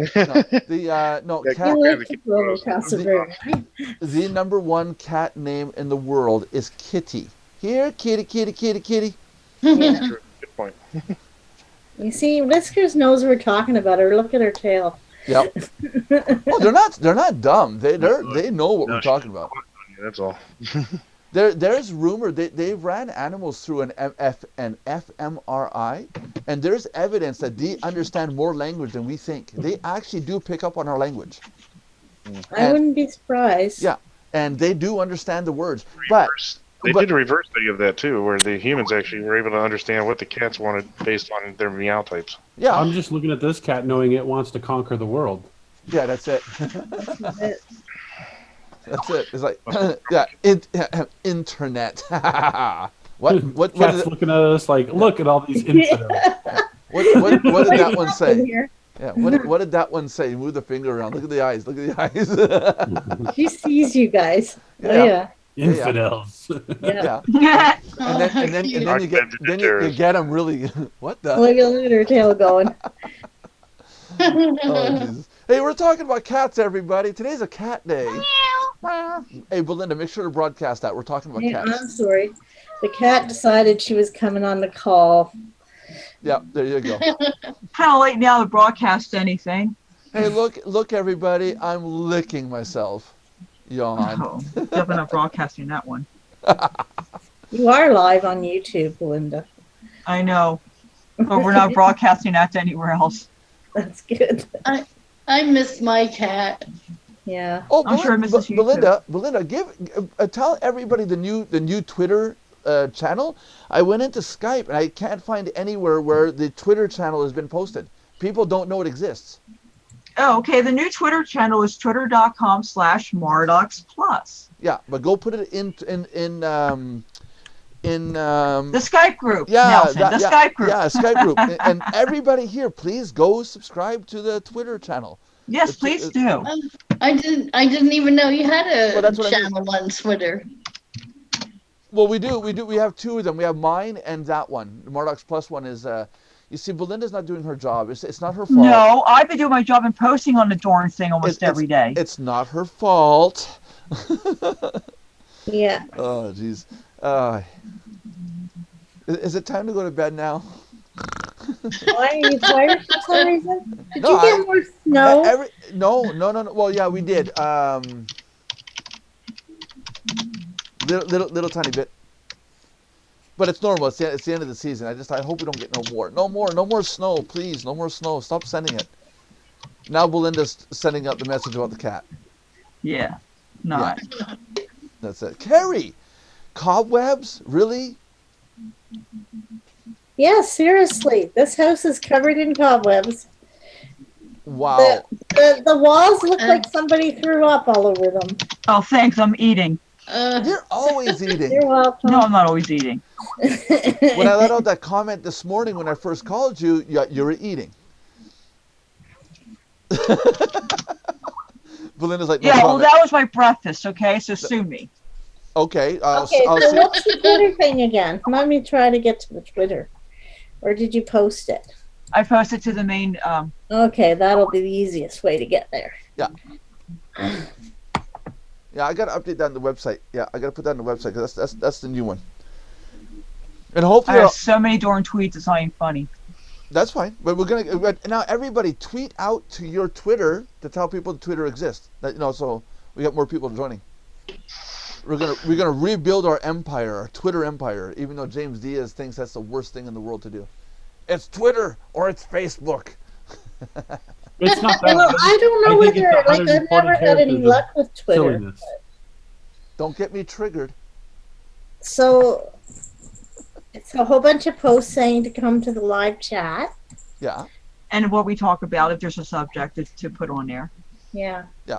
#1 cat name in the world is Kitty. Here, kitty, kitty, kitty, kitty. That's true. point. You see, Whiskers knows we're talking about her. Look at her tail. Yep. Oh, they're not dumb. They know what we're talking about. That's all. There's rumor they've ran animals through an fMRI, and there's evidence that they understand more language than we think. They actually do pick up on our language. I wouldn't be surprised. Yeah, and they do understand the words. But they did a reverse study of that too, where the humans actually were able to understand what the cats wanted based on their meow types. Yeah, I'm just looking at this cat knowing it wants to conquer the world. Yeah, that's it. That's it. It's like, yeah, internet. What Cat's did looking at us like, look at all these infidels. what did that one say? Here. Yeah, what did that one say? Move the finger around. Look at the eyes. Look at the eyes. She sees you guys. Yeah. Oh yeah. Infidels. Yeah. Yeah. And then you get them really. What the? Look at her tail going. Oh, Jesus. Hey, we're talking about cats, everybody. Today's a cat day. Hey, Belinda, make sure to broadcast that. We're talking about cats. I'm sorry. The cat decided she was coming on the call. Yeah, there you go. Kind of late now to broadcast anything. Hey, look, everybody. I'm licking myself. Yawn. Oh, definitely not broadcasting that one. You are live on YouTube, Belinda. I know, but we're not broadcasting that to anywhere else. That's good. I miss my cat. Yeah. Oh, I'm sure it misses you Belinda, tell everybody the new Twitter channel. I went into Skype and I can't find anywhere where the Twitter channel has been posted. People don't know it exists. Oh, okay. The new Twitter channel is twitter.com/Mardox Plus. Yeah, but go put it in the Skype group. Yeah, Nelson, the Skype group. Yeah, Skype group. And everybody here, please go subscribe to the Twitter channel. Yes, please do. I didn't even know you had a Well, channel on Twitter. Well, we do. We have two of them. We have mine and that one. The Mardox Plus one is. You see, Belinda's not doing her job. It's not her fault. No, I've been doing my job and posting on the darn thing almost every day. It's not her fault. Yeah. Oh, jeez. Is it time to go to bed now? Why are you tired for some reason? Did No, you get more snow? No. Well, yeah, we did. Little tiny bit. But it's normal. It's the end of the season. I hope we don't get no more snow, please. No more snow. Stop sending it. Now Belinda's sending out the message about the cat. Yeah. Not. Yeah. That's it. Carrie, cobwebs? Really? Yeah, seriously. This house is covered in cobwebs. Wow. The walls look like somebody threw up all over them. Oh, thanks. I'm eating. You're always eating. You're welcome. No, I'm not always eating. When I let out that comment this morning when I first called you, you were eating. Belinda's like, no yeah, well, comment. that was my breakfast, okay? So sue me. Okay. So what's the Twitter thing again? Let me try to get to the Twitter. Or did you post it? I posted to the main... Okay, that'll be the easiest way to get there. Yeah. Yeah, I got to update that on the website. Yeah, I got to put that on the website because that's the new one. And hopefully... I have so many darn tweets, it's not even funny. That's fine. But we're going to... Now, everybody, tweet out to your Twitter to tell people that Twitter exists. So we got more people joining. We're gonna rebuild our empire, our Twitter empire, even though James Diaz thinks that's the worst thing in the world to do. It's Twitter or it's Facebook. It's not that. Well, I don't know whether, I've never had any luck with Twitter. Silliness. Don't get me triggered. So it's a whole bunch of posts saying to come to the live chat. Yeah. And what we talk about, if there's a subject to put on there. Yeah. Yeah.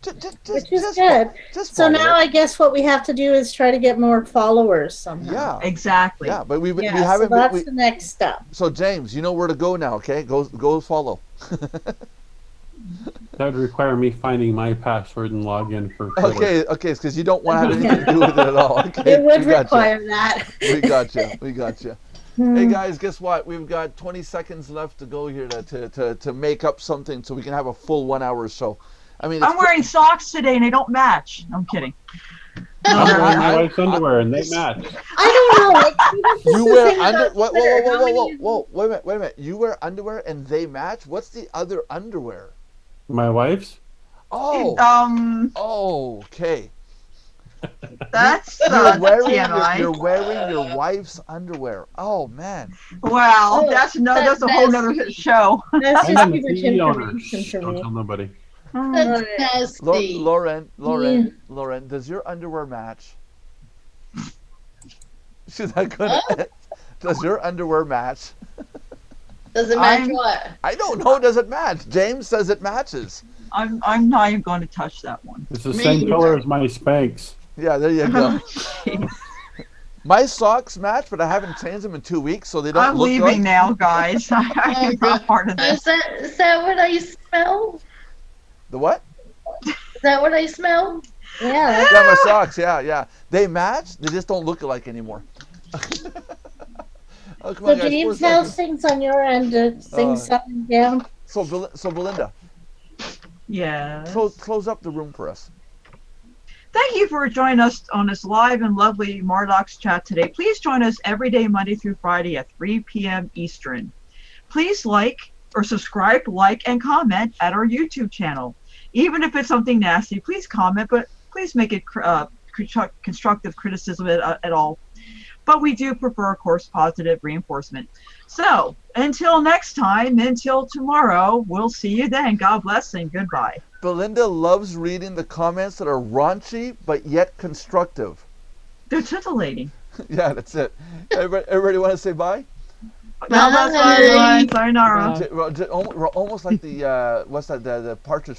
Which is good. So now I guess what we have to do is try to get more followers somehow. Yeah. Exactly. Yeah, but we Yeah, haven't. so that's the next step. So James, you know where to go now. Okay, go follow. That would require me finding my password and login for Twitter. Okay, because you don't want to have anything to do with it at all. Okay, It would require that. We got you. Hey guys, guess what? We've got 20 seconds left to go here to make up something so we can have a full 1 hour show. I mean, I'm wearing socks today and they don't match. I'm kidding. I'm wearing my wife's underwear and they match. I don't know. Like, You wear under. Whoa, Whoa! Wait a minute. You wear underwear and they match. What's the other underwear? My wife's? Oh. Oh. Okay. That's You're wearing TMI. you're wearing your wife's underwear. Oh man. Wow, Oh, that's a whole nother show. That's I'm just a too much TV owner. information Shh, for don't me. tell nobody. That's nasty. Lauren, does your underwear match? She's not gonna. Does your underwear match? Does it match what? I don't know. Does it match? James says it matches. I'm not even going to touch that one. It's the Me same either. color as my Spanx. Yeah, there you go. My socks match, but I haven't changed them in 2 weeks, so they don't I'm look leaving like... now, guys. I'm not part of this. Is that what I smell? The what? Is that what I smell? Yeah. Yeah, my socks. Yeah. They match. They just don't look alike anymore. Oh, come So on, guys, 4 James, how's seconds. things on your end? Things settling down? So Belinda, Yeah. close up the room for us. Thank you for joining us on this live and lovely Mardox chat today. Please join us every day, Monday through Friday at 3 p.m. Eastern. Please subscribe, like, and comment at our YouTube channel. Even if it's something nasty, please comment, but please make it constructive criticism at all. But we do prefer, of course, positive reinforcement. So, until next time, until tomorrow, we'll see you then. God bless and goodbye. Belinda loves reading the comments that are raunchy but yet constructive. They're titillating. Yeah, that's it. Everybody want to say bye? God bless everyone. Sayonara. We're almost like the what's that? The partridge